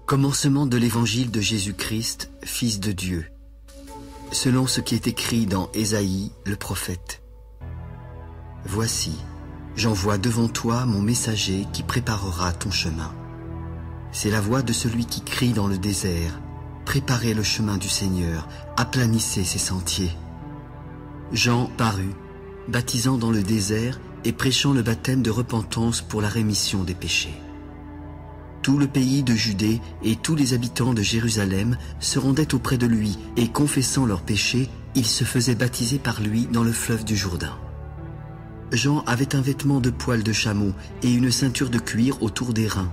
Commencement de l'évangile de Jésus-Christ, Fils de Dieu, selon ce qui est écrit dans Ésaïe, le prophète. Voici, j'envoie devant toi mon messager qui préparera ton chemin. C'est la voix de celui qui crie dans le désert. Préparez le chemin du Seigneur, aplanissez ses sentiers. Jean parut, baptisant dans le désert et prêchant le baptême de repentance pour la rémission des péchés. Tout le pays de Judée et tous les habitants de Jérusalem se rendaient auprès de lui et confessant leurs péchés, ils se faisaient baptiser par lui dans le fleuve du Jourdain. Jean avait un vêtement de poil de chameau et une ceinture de cuir autour des reins.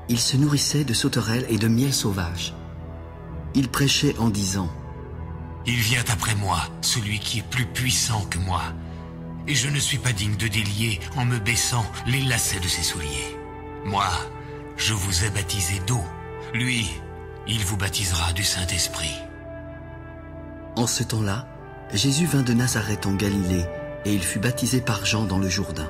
Il se nourrissait de sauterelles et de miel sauvage. Il prêchait en disant : Il vient après moi, celui qui est plus puissant que moi, et je ne suis pas digne de délier en me baissant les lacets de ses souliers. Moi, je vous ai baptisé d'eau. Lui, il vous baptisera du Saint-Esprit. En ce temps-là, Jésus vint de Nazareth en Galilée, et il fut baptisé par Jean dans le Jourdain.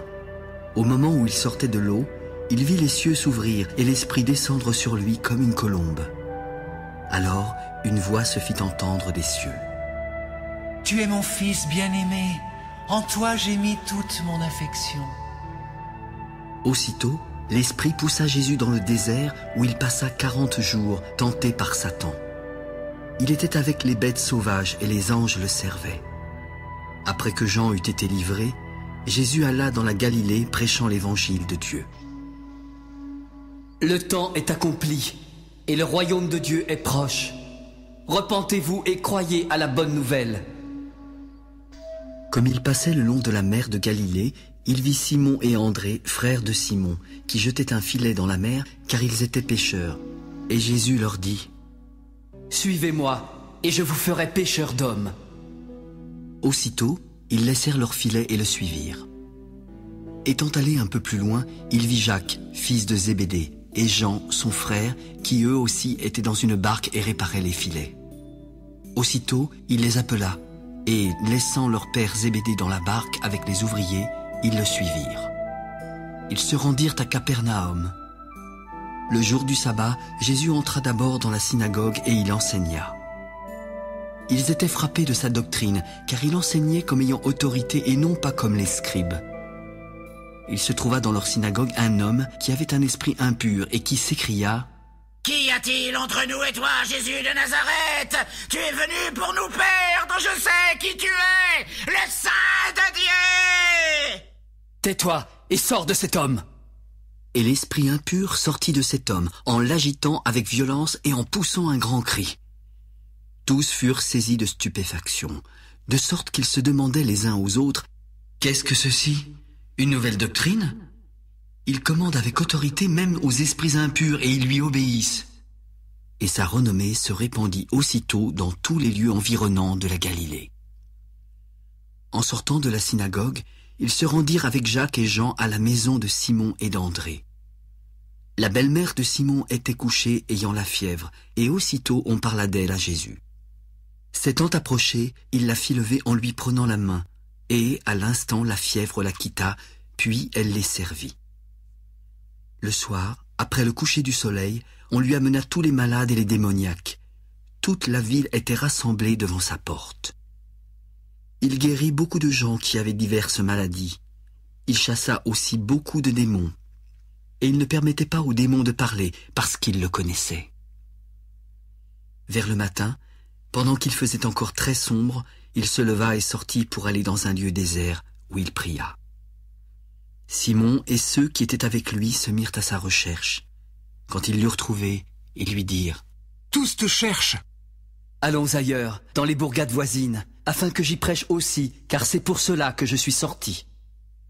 Au moment où il sortait de l'eau, il vit les cieux s'ouvrir et l'Esprit descendre sur lui comme une colombe. Alors, une voix se fit entendre des cieux. « Tu es mon Fils bien-aimé, en toi j'ai mis toute mon affection. » Aussitôt, l'Esprit poussa Jésus dans le désert où il passa 40 jours, tenté par Satan. Il était avec les bêtes sauvages et les anges le servaient. Après que Jean eut été livré, Jésus alla dans la Galilée prêchant l'évangile de Dieu. Le temps est accompli et le royaume de Dieu est proche. Repentez-vous et croyez à la bonne nouvelle. Comme il passait le long de la mer de Galilée, il vit Simon et André, frères de Simon, qui jetaient un filet dans la mer, car ils étaient pêcheurs. Et Jésus leur dit : « Suivez-moi, et je vous ferai pêcheurs d'hommes. » Aussitôt, ils laissèrent leur filet et le suivirent. Étant allé un peu plus loin, il vit Jacques, fils de Zébédée, et Jean, son frère, qui eux aussi étaient dans une barque et réparaient les filets. Aussitôt, il les appela, et, laissant leur père Zébédée dans la barque avec les ouvriers, ils le suivirent. Ils se rendirent à Capernaum. Le jour du sabbat, Jésus entra d'abord dans la synagogue et il enseigna. Ils étaient frappés de sa doctrine, car il enseignait comme ayant autorité et non pas comme les scribes. Il se trouva dans leur synagogue un homme qui avait un esprit impur et qui s'écria : « Qu'y a-t-il entre nous et toi, Jésus de Nazareth? Tu es venu pour nous perdre, je sais qui tu es, le Saint de Dieu !» « Tais-toi et sors de cet homme !» Et l'esprit impur sortit de cet homme, en l'agitant avec violence et en poussant un grand cri. Tous furent saisis de stupéfaction, de sorte qu'ils se demandaient les uns aux autres : « Qu'est-ce que ceci ? Une nouvelle doctrine ? Il commande avec autorité même aux esprits impurs et ils lui obéissent. » Et sa renommée se répandit aussitôt dans tous les lieux environnants de la Galilée. En sortant de la synagogue, ils se rendirent avec Jacques et Jean à la maison de Simon et d'André. La belle-mère de Simon était couchée ayant la fièvre, et aussitôt on parla d'elle à Jésus. S'étant approché, il la fit lever en lui prenant la main, et à l'instant la fièvre la quitta, puis elle les servit. Le soir, après le coucher du soleil, on lui amena tous les malades et les démoniaques. Toute la ville était rassemblée devant sa porte. Il guérit beaucoup de gens qui avaient diverses maladies. Il chassa aussi beaucoup de démons. Et il ne permettait pas aux démons de parler parce qu'ils le connaissaient. Vers le matin, pendant qu'il faisait encore très sombre, il se leva et sortit pour aller dans un lieu désert où il pria. Simon et ceux qui étaient avec lui se mirent à sa recherche. Quand ils l'eurent trouvé, ils lui dirent : « Tous te cherchent !» « Allons ailleurs, dans les bourgades voisines, afin que j'y prêche aussi, car c'est pour cela que je suis sorti. »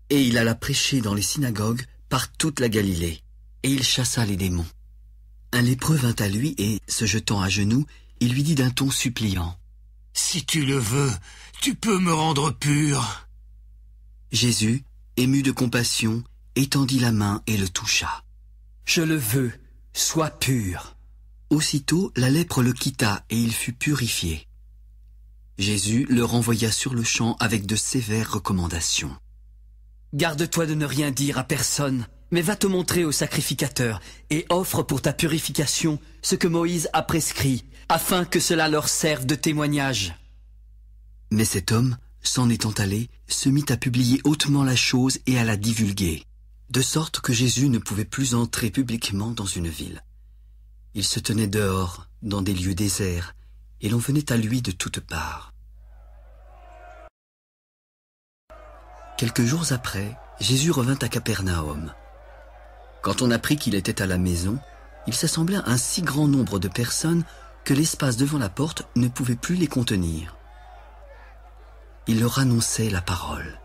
Et il alla prêcher dans les synagogues par toute la Galilée, et il chassa les démons. Un lépreux vint à lui et, se jetant à genoux, il lui dit d'un ton suppliant : « Si tu le veux, tu peux me rendre pur. » Jésus, ému de compassion, étendit la main et le toucha. « Je le veux, sois pur. » Aussitôt, la lèpre le quitta et il fut purifié. Jésus le renvoya sur le champ avec de sévères recommandations. « Garde-toi de ne rien dire à personne, Mais va te montrer au sacrificateur et offre pour ta purification ce que Moïse a prescrit, afin que cela leur serve de témoignage. » Mais cet homme, s'en étant allé, se mit à publier hautement la chose et à la divulguer, de sorte que Jésus ne pouvait plus entrer publiquement dans une ville. Il se tenait dehors, dans des lieux déserts, et l'on venait à lui de toutes parts. Quelques jours après, Jésus revint à Capernaum. Quand on apprit qu'il était à la maison, il s'assembla un si grand nombre de personnes que l'espace devant la porte ne pouvait plus les contenir. Il leur annonçait la parole.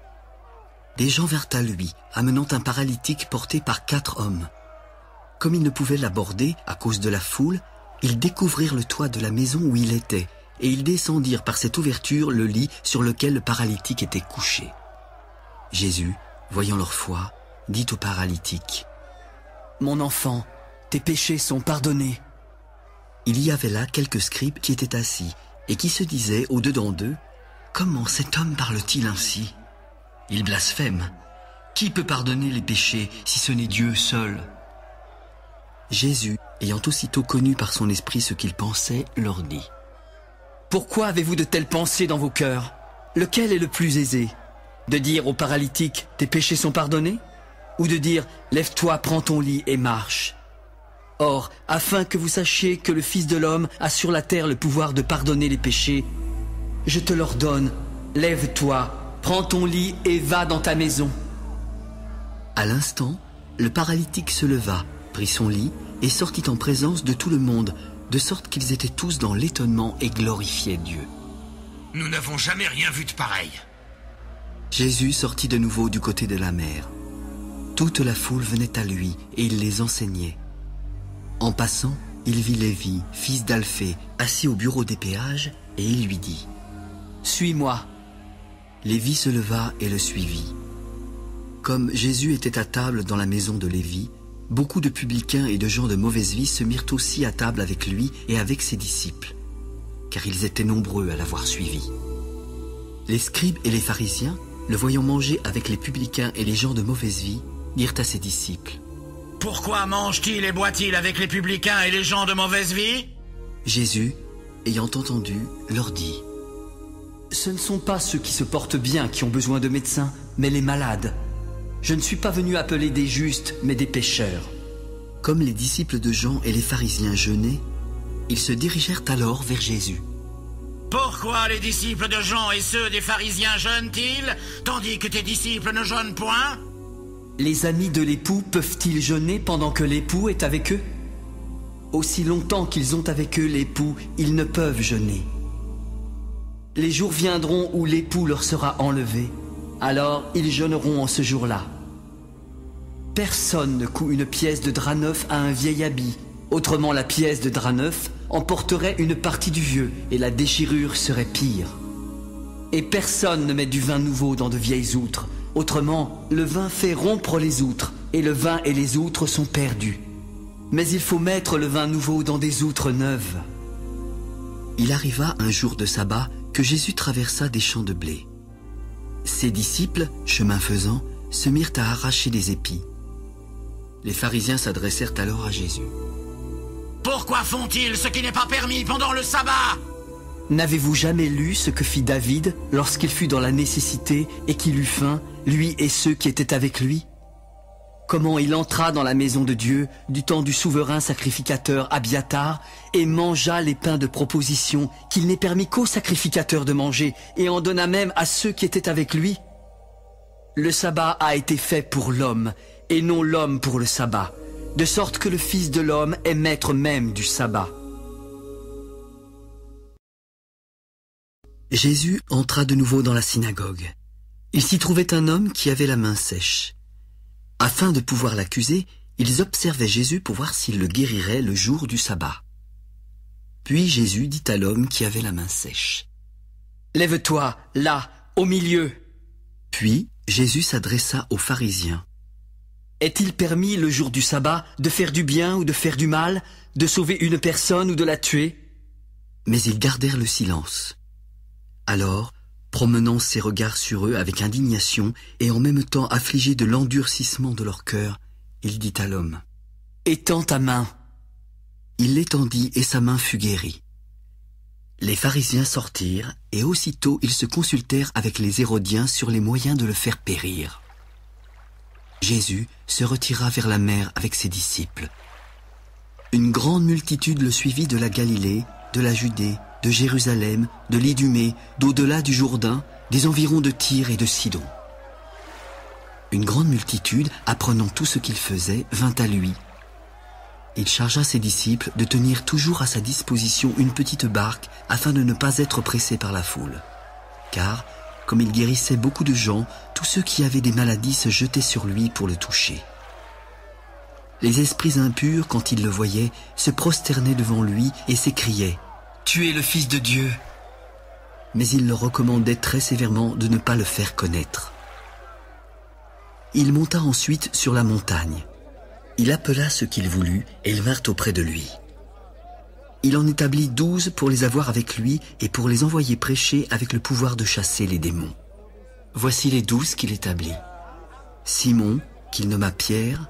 Des gens vinrent à lui, amenant un paralytique porté par 4 hommes. Comme ils ne pouvaient l'aborder à cause de la foule, ils découvrirent le toit de la maison où il était, et ils descendirent par cette ouverture le lit sur lequel le paralytique était couché. Jésus, voyant leur foi, dit au paralytique: « Mon enfant, tes péchés sont pardonnés. » Il y avait là quelques scribes qui étaient assis, et qui se disaient au-dedans d'eux: « Comment cet homme parle-t-il ainsi? Il blasphème. Qui peut pardonner les péchés si ce n'est Dieu seul ?» Jésus, ayant aussitôt connu par son esprit ce qu'ils pensaient, leur dit: « Pourquoi avez-vous de telles pensées dans vos cœurs? Lequel est le plus aisé? De dire au paralytique: tes péchés sont pardonnés? Ou de dire: lève-toi, prends ton lit et marche? Or, afin que vous sachiez que le Fils de l'homme a sur la terre le pouvoir de pardonner les péchés, je te l'ordonne, lève-toi, prends ton lit et va dans ta maison. » À l'instant, le paralytique se leva, prit son lit et sortit en présence de tout le monde, de sorte qu'ils étaient tous dans l'étonnement et glorifiaient Dieu. « Nous n'avons jamais rien vu de pareil. » Jésus sortit de nouveau du côté de la mer. Toute la foule venait à lui et il les enseignait. En passant, il vit Lévi, fils d'Alphée, assis au bureau des péages, et il lui dit: « Suis-moi. » Lévi se leva et le suivit. Comme Jésus était à table dans la maison de Lévi, beaucoup de publicains et de gens de mauvaise vie se mirent aussi à table avec lui et avec ses disciples, car ils étaient nombreux à l'avoir suivi. Les scribes et les pharisiens, le voyant manger avec les publicains et les gens de mauvaise vie, dirent à ses disciples: « Pourquoi mange-t-il et boit-il avec les publicains et les gens de mauvaise vie ?» Jésus, ayant entendu, leur dit: « Ce ne sont pas ceux qui se portent bien qui ont besoin de médecins, mais les malades. Je ne suis pas venu appeler des justes, mais des pécheurs. » Comme les disciples de Jean et les pharisiens jeûnaient, ils se dirigèrent alors vers Jésus. « Pourquoi les disciples de Jean et ceux des pharisiens jeûnent-ils, tandis que tes disciples ne jeûnent point ?» Les amis de l'époux peuvent-ils jeûner pendant que l'époux est avec eux? Aussi longtemps qu'ils ont avec eux l'époux, ils ne peuvent jeûner. Les jours viendront où l'époux leur sera enlevé, alors ils jeûneront en ce jour-là. Personne ne coud une pièce de drap neuf à un vieil habit, autrement la pièce de drap neuf emporterait une partie du vieux et la déchirure serait pire. Et personne ne met du vin nouveau dans de vieilles outres, autrement le vin fait rompre les outres, et le vin et les outres sont perdus. Mais il faut mettre le vin nouveau dans des outres neuves. » Il arriva un jour de sabbat que Jésus traversa des champs de blé. Ses disciples, chemin faisant, se mirent à arracher des épis. Les pharisiens s'adressèrent alors à Jésus. « Pourquoi font-ils ce qui n'est pas permis pendant le sabbat ?» N'avez-vous jamais lu ce que fit David lorsqu'il fut dans la nécessité et qu'il eut faim, lui et ceux qui étaient avec lui? Comment il entra dans la maison de Dieu du temps du souverain sacrificateur Abiatar et mangea les pains de proposition qu'il n'est permis qu'aux sacrificateurs de manger et en donna même à ceux qui étaient avec lui? Le sabbat a été fait pour l'homme et non l'homme pour le sabbat, de sorte que le Fils de l'homme est maître même du sabbat. Jésus entra de nouveau dans la synagogue. Il s'y trouvait un homme qui avait la main sèche. Afin de pouvoir l'accuser, ils observaient Jésus pour voir s'il le guérirait le jour du sabbat. Puis Jésus dit à l'homme qui avait la main sèche: « Lève-toi, là, au milieu. » Puis Jésus s'adressa aux pharisiens. « Est-il permis le jour du sabbat de faire du bien ou de faire du mal, de sauver une personne ou de la tuer ?» Mais ils gardèrent le silence. Alors, promenant ses regards sur eux avec indignation et en même temps affligés de l'endurcissement de leur cœur, il dit à l'homme, « Étends ta main. » Il l'étendit et sa main fut guérie. Les pharisiens sortirent et aussitôt ils se consultèrent avec les Hérodiens sur les moyens de le faire périr. Jésus se retira vers la mer avec ses disciples. Une grande multitude le suivit de la Galilée, de la Judée, de Jérusalem, de l'Idumée, d'au-delà du Jourdain, des environs de Tyr et de Sidon. Une grande multitude, apprenant tout ce qu'il faisait, vint à lui. Il chargea ses disciples de tenir toujours à sa disposition une petite barque afin de ne pas être pressés par la foule. Car, comme il guérissait beaucoup de gens, tous ceux qui avaient des maladies se jetaient sur lui pour le toucher. Les esprits impurs, quand ils le voyaient, se prosternaient devant lui et s'écriaient « Tu es le Fils de Dieu !» Mais il leur recommandait très sévèrement de ne pas le faire connaître. Il monta ensuite sur la montagne. Il appela ceux qu'il voulut et ils vinrent auprès de lui. Il en établit 12 pour les avoir avec lui et pour les envoyer prêcher avec le pouvoir de chasser les démons. Voici les 12 qu'il établit. Simon, qu'il nomma Pierre,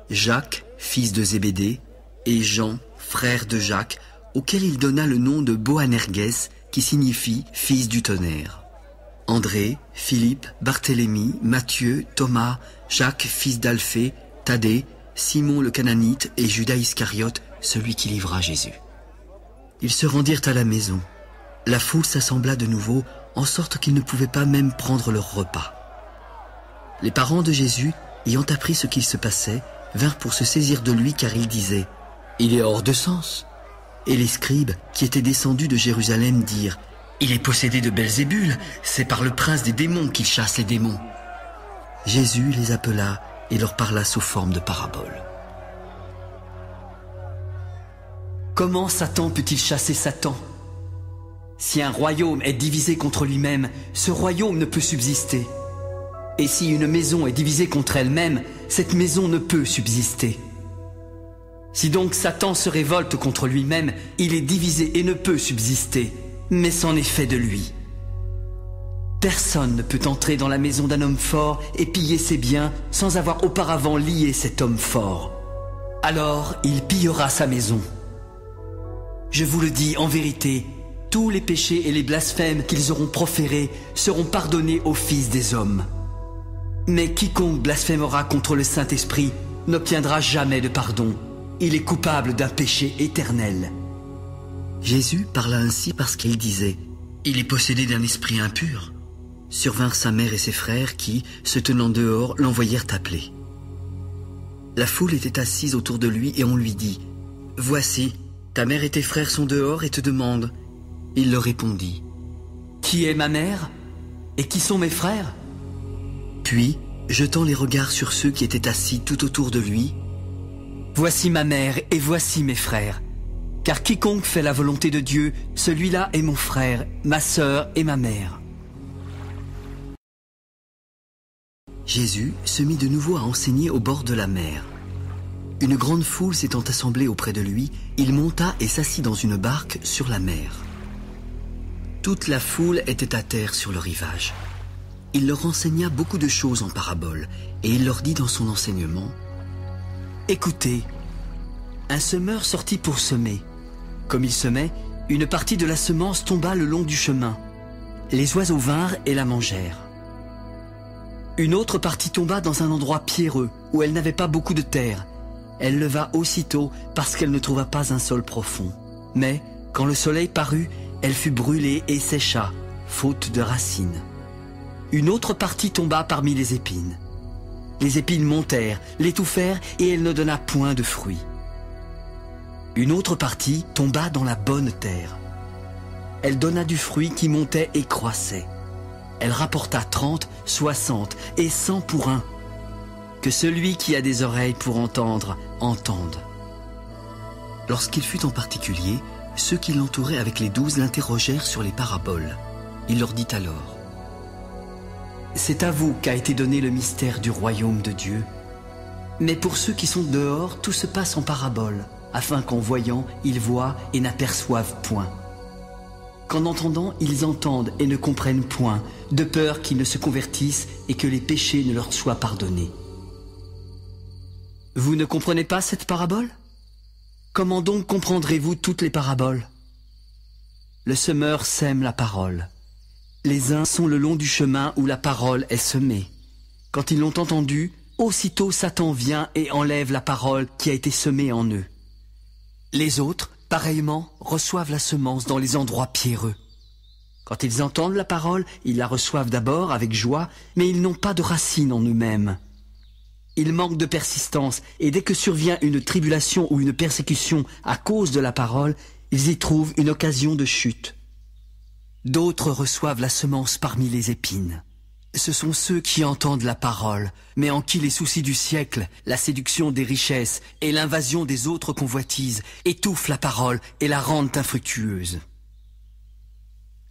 Jacques, fils de Zébédée, et Jean, frère de Jacques, auquel il donna le nom de Boanerges, qui signifie « fils du tonnerre ». André, Philippe, Barthélemy, Matthieu, Thomas, Jacques, fils d'Alphée, Thaddée, Simon le Cananite et Judas Iscariote, celui qui livra Jésus. Ils se rendirent à la maison. La foule s'assembla de nouveau, en sorte qu'ils ne pouvaient pas même prendre leur repas. Les parents de Jésus, ayant appris ce qu'il se passait, vinrent pour se saisir de lui car ils disaient « Il est hors de sens !» Et les scribes, qui étaient descendus de Jérusalem, dirent « Il est possédé de Belzébul, c'est par le prince des démons qu'il chasse les démons. » Jésus les appela et leur parla sous forme de parabole. Comment Satan peut-il chasser Satan? Si un royaume est divisé contre lui-même, ce royaume ne peut subsister. Et si une maison est divisée contre elle-même, cette maison ne peut subsister. Si donc Satan se révolte contre lui-même, il est divisé et ne peut subsister, mais c'en est fait de lui. Personne ne peut entrer dans la maison d'un homme fort et piller ses biens sans avoir auparavant lié cet homme fort. Alors il pillera sa maison. Je vous le dis en vérité, tous les péchés et les blasphèmes qu'ils auront proférés seront pardonnés aux fils des hommes. Mais quiconque blasphémera contre le Saint-Esprit n'obtiendra jamais de pardon. Il est coupable d'un péché éternel. Jésus parla ainsi parce qu'il disait « Il est possédé d'un esprit impur ». Survinrent sa mère et ses frères qui, se tenant dehors, l'envoyèrent appeler. La foule était assise autour de lui et on lui dit « Voici, ta mère et tes frères sont dehors et te demandent. » Il leur répondit « Qui est ma mère? Et qui sont mes frères ?» Puis, jetant les regards sur ceux qui étaient assis tout autour de lui, « Voici ma mère et voici mes frères. Car quiconque fait la volonté de Dieu, celui-là est mon frère, ma sœur et ma mère. » Jésus se mit de nouveau à enseigner au bord de la mer. Une grande foule s'étant assemblée auprès de lui, il monta et s'assit dans une barque sur la mer. Toute la foule était à terre sur le rivage. Il leur enseigna beaucoup de choses en paraboles, et il leur dit dans son enseignement « Écoutez, un semeur sortit pour semer. Comme il semait, une partie de la semence tomba le long du chemin. Les oiseaux vinrent et la mangèrent. Une autre partie tomba dans un endroit pierreux, où elle n'avait pas beaucoup de terre. Elle leva aussitôt parce qu'elle ne trouva pas un sol profond. Mais, quand le soleil parut, elle fut brûlée et sécha, faute de racines. Une autre partie tomba parmi les épines. Les épines montèrent, l'étouffèrent et elle ne donna point de fruits. Une autre partie tomba dans la bonne terre. Elle donna du fruit qui montait et croissait. Elle rapporta 30, 60 et 100 pour un. Que celui qui a des oreilles pour entendre, entende. » Lorsqu'il fut en particulier, ceux qui l'entouraient avec les 12 l'interrogèrent sur les paraboles. Il leur dit alors « C'est à vous qu'a été donné le mystère du royaume de Dieu. Mais pour ceux qui sont dehors, tout se passe en paraboles, afin qu'en voyant, ils voient et n'aperçoivent point. Qu'en entendant, ils entendent et ne comprennent point, de peur qu'ils ne se convertissent et que les péchés ne leur soient pardonnés. Vous ne comprenez pas cette parabole? Comment donc comprendrez-vous toutes les paraboles? Le semeur sème la parole. Les uns sont le long du chemin où la parole est semée. Quand ils l'ont entendue, aussitôt Satan vient et enlève la parole qui a été semée en eux. Les autres, pareillement, reçoivent la semence dans les endroits pierreux. Quand ils entendent la parole, ils la reçoivent d'abord avec joie, mais ils n'ont pas de racine en eux-mêmes. Ils manquent de persistance, et dès que survient une tribulation ou une persécution à cause de la parole, ils y trouvent une occasion de chute. D'autres reçoivent la semence parmi les épines. Ce sont ceux qui entendent la parole, mais en qui les soucis du siècle, la séduction des richesses et l'invasion des autres convoitises étouffent la parole et la rendent infructueuse.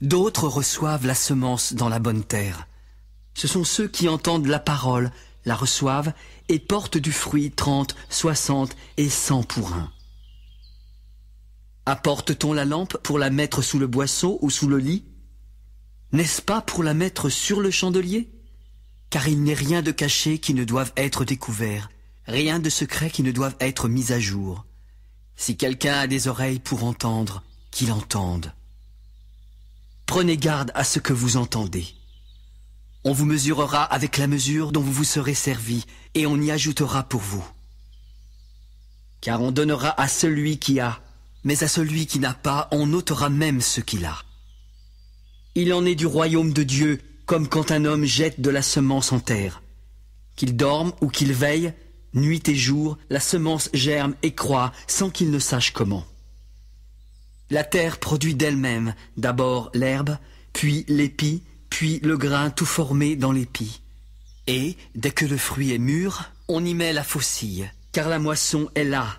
D'autres reçoivent la semence dans la bonne terre. Ce sont ceux qui entendent la parole, la reçoivent et portent du fruit 30, 60 et 100 pour un. Apporte-t-on la lampe pour la mettre sous le boisseau ou sous le lit? N'est-ce pas pour la mettre sur le chandelier? Car il n'est rien de caché qui ne doive être découvert, rien de secret qui ne doive être mis à jour. Si quelqu'un a des oreilles pour entendre, qu'il entende. Prenez garde à ce que vous entendez. On vous mesurera avec la mesure dont vous vous serez servi, et on y ajoutera pour vous. Car on donnera à celui qui a, mais à celui qui n'a pas, on ôtera même ce qu'il a. Il en est du royaume de Dieu, comme quand un homme jette de la semence en terre. Qu'il dorme ou qu'il veille, nuit et jour, la semence germe et croît sans qu'il ne sache comment. La terre produit d'elle-même d'abord l'herbe, puis l'épi, puis le grain tout formé dans l'épi. Et, dès que le fruit est mûr, on y met la faucille, car la moisson est là.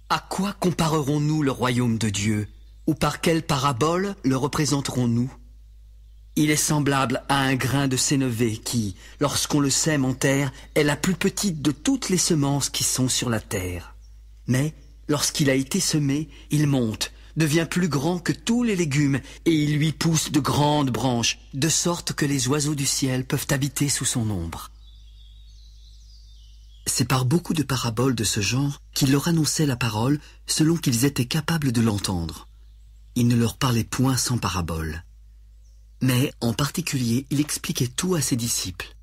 À quoi comparerons-nous le royaume de Dieu? Ou par quelle parabole le représenterons-nous? Il est semblable à un grain de sénévé qui, lorsqu'on le sème en terre, est la plus petite de toutes les semences qui sont sur la terre. Mais, lorsqu'il a été semé, il monte, devient plus grand que tous les légumes, et il lui pousse de grandes branches, de sorte que les oiseaux du ciel peuvent habiter sous son ombre. C'est par beaucoup de paraboles de ce genre qu'il leur annonçait la parole selon qu'ils étaient capables de l'entendre. Il ne leur parlait point sans parabole. Mais, en particulier, il expliquait tout à ses disciples.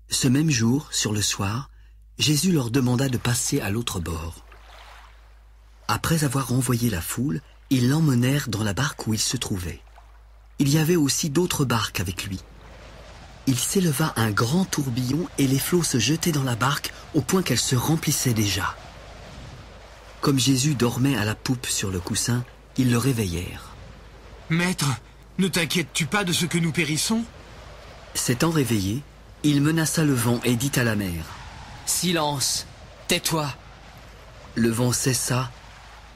Ce même jour, sur le soir, Jésus leur demanda de passer à l'autre bord. Après avoir envoyé la foule, ils l'emmenèrent dans la barque où il se trouvait. Il y avait aussi d'autres barques avec lui. Il s'éleva un grand tourbillon et les flots se jetaient dans la barque au point qu'elle se remplissait déjà. Comme Jésus dormait à la poupe sur le coussin, ils le réveillèrent. « Maître, ne t'inquiètes-tu pas de ce que nous périssons ?» S'étant réveillé, il menaça le vent et dit à la mer, « Silence, tais-toi !» Le vent cessa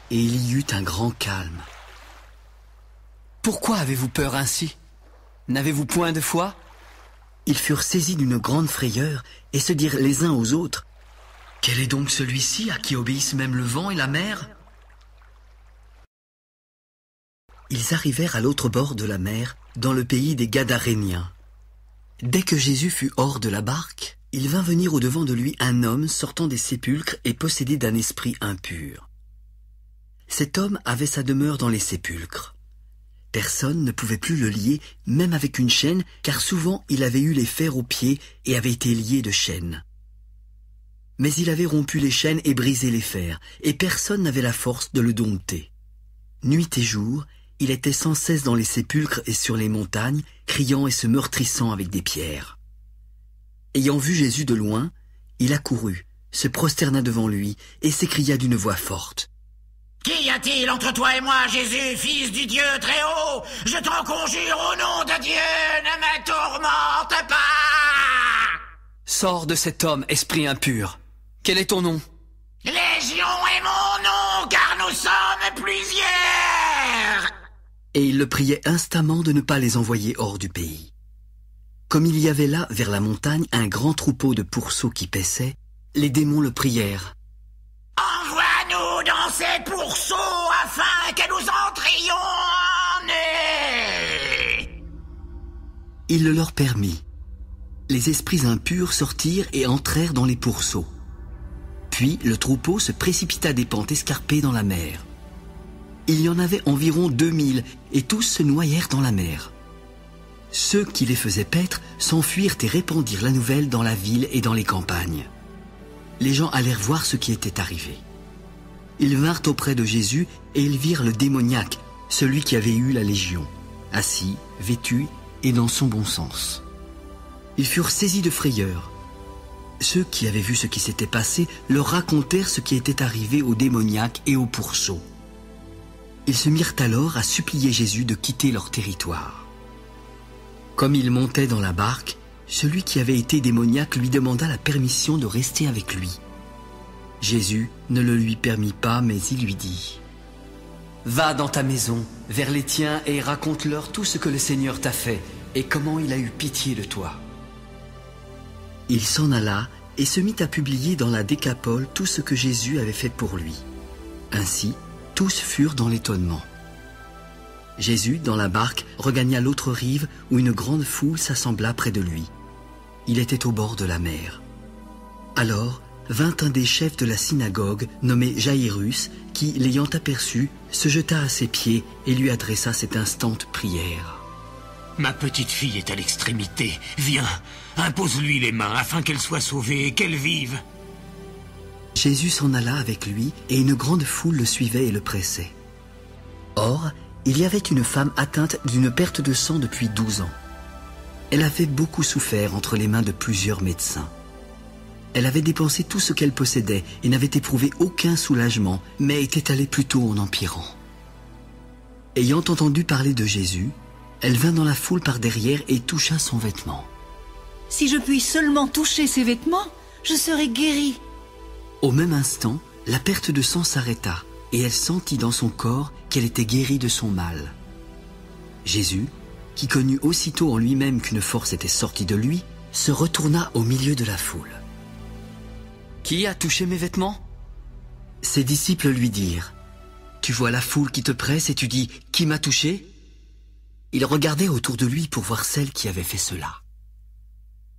et il y eut un grand calme. « Pourquoi avez-vous peur ainsi? N'avez-vous point de foi ?» Ils furent saisis d'une grande frayeur et se dirent les uns aux autres, « Quel est donc celui-ci à qui obéissent même le vent et la mer ?» Ils arrivèrent à l'autre bord de la mer, dans le pays des Gadaréniens. Dès que Jésus fut hors de la barque, il vint venir au-devant de lui un homme sortant des sépulcres et possédé d'un esprit impur. Cet homme avait sa demeure dans les sépulcres. Personne ne pouvait plus le lier, même avec une chaîne, car souvent il avait eu les fers aux pieds et avait été lié de chaînes. Mais il avait rompu les chaînes et brisé les fers, et personne n'avait la force de le dompter. Nuit et jour, il était sans cesse dans les sépulcres et sur les montagnes, criant et se meurtrissant avec des pierres. Ayant vu Jésus de loin, il accourut, se prosterna devant lui et s'écria d'une voix forte. « Qu'y a-t-il entre toi et moi, Jésus, fils du Dieu très haut? Je t'en conjure au nom de Dieu, ne me tourmente pas !»« Sors de cet homme, esprit impur. Quel est ton nom? » ?»« Légion est mon nom, car nous sommes plusieurs !» Et il le priait instamment de ne pas les envoyer hors du pays. Comme il y avait là, vers la montagne, un grand troupeau de pourceaux qui paissaient, les démons le prièrent. « Envoie-nous dans ces pourceaux afin que nous entrions en eux !» Il le leur permit. Les esprits impurs sortirent et entrèrent dans les pourceaux. Puis le troupeau se précipita des pentes escarpées dans la mer. Il y en avait environ 2000 et tous se noyèrent dans la mer. Ceux qui les faisaient paître s'enfuirent et répandirent la nouvelle dans la ville et dans les campagnes. Les gens allèrent voir ce qui était arrivé. Ils vinrent auprès de Jésus et ils virent le démoniaque, celui qui avait eu la légion, assis, vêtu et dans son bon sens. Ils furent saisis de frayeur. Ceux qui avaient vu ce qui s'était passé leur racontèrent ce qui était arrivé au démoniaque et au pourceau. Ils se mirent alors à supplier Jésus de quitter leur territoire. Comme il montait dans la barque, celui qui avait été démoniaque lui demanda la permission de rester avec lui. Jésus ne le lui permit pas, mais il lui dit : « Va dans ta maison, vers les tiens, et raconte-leur tout ce que le Seigneur t'a fait, et comment il a eu pitié de toi. » Il s'en alla et se mit à publier dans la Décapole tout ce que Jésus avait fait pour lui. Ainsi, tous furent dans l'étonnement. Jésus, dans la barque, regagna l'autre rive où une grande foule s'assembla près de lui. Il était au bord de la mer. Alors vint un des chefs de la synagogue, nommé Jaïrus, qui, l'ayant aperçu, se jeta à ses pieds et lui adressa cette instante prière. « Ma petite fille est à l'extrémité. Viens, impose-lui les mains afin qu'elle soit sauvée et qu'elle vive. » Jésus s'en alla avec lui et une grande foule le suivait et le pressait. Or, il y avait une femme atteinte d'une perte de sang depuis 12 ans. Elle avait beaucoup souffert entre les mains de plusieurs médecins. Elle avait dépensé tout ce qu'elle possédait et n'avait éprouvé aucun soulagement, mais était allée plutôt en empirant. Ayant entendu parler de Jésus, elle vint dans la foule par derrière et toucha son vêtement. « Si je puis seulement toucher ses vêtements, je serai guérie. » Au même instant, la perte de sang s'arrêta et elle sentit dans son corps qu'elle était guérie de son mal. Jésus, qui connut aussitôt en lui-même qu'une force était sortie de lui, se retourna au milieu de la foule. « Qui a touché mes vêtements ?» Ses disciples lui dirent : « Tu vois la foule qui te presse et tu dis : Qui m'a touché ?» Il regardait autour de lui pour voir celle qui avait fait cela.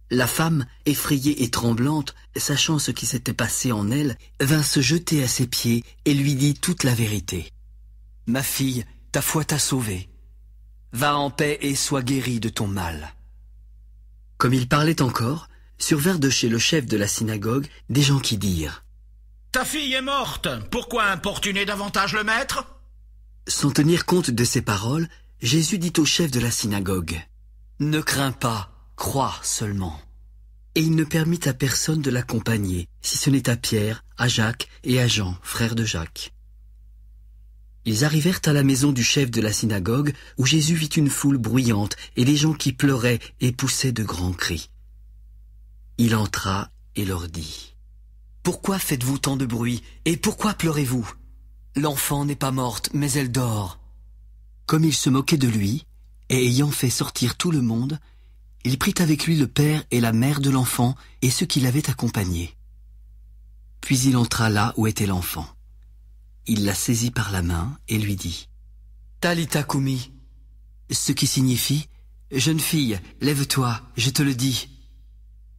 La femme, effrayée et tremblante, sachant ce qui s'était passé en elle, vint se jeter à ses pieds et lui dit toute la vérité. « Ma fille, ta foi t'a sauvée. Va en paix et sois guérie de ton mal. » Comme il parlait encore, survinrent de chez le chef de la synagogue des gens qui dirent : « Ta fille est morte, pourquoi importuner davantage le maître ?» Sans tenir compte de ces paroles, Jésus dit au chef de la synagogue : « Ne crains pas, crois seulement. » Et il ne permit à personne de l'accompagner, si ce n'est à Pierre, à Jacques et à Jean, frères de Jacques. Ils arrivèrent à la maison du chef de la synagogue, où Jésus vit une foule bruyante et des gens qui pleuraient et poussaient de grands cris. Il entra et leur dit : « Pourquoi faites-vous tant de bruit et pourquoi pleurez-vous ? L'enfant n'est pas morte, mais elle dort. » Comme il se moquait de lui, et ayant fait sortir tout le monde, il prit avec lui le père et la mère de l'enfant et ceux qui l'avaient accompagné. Puis il entra là où était l'enfant. Il la saisit par la main et lui dit : « Talitha koumi », ce qui signifie : « Jeune fille, lève-toi, je te le dis. »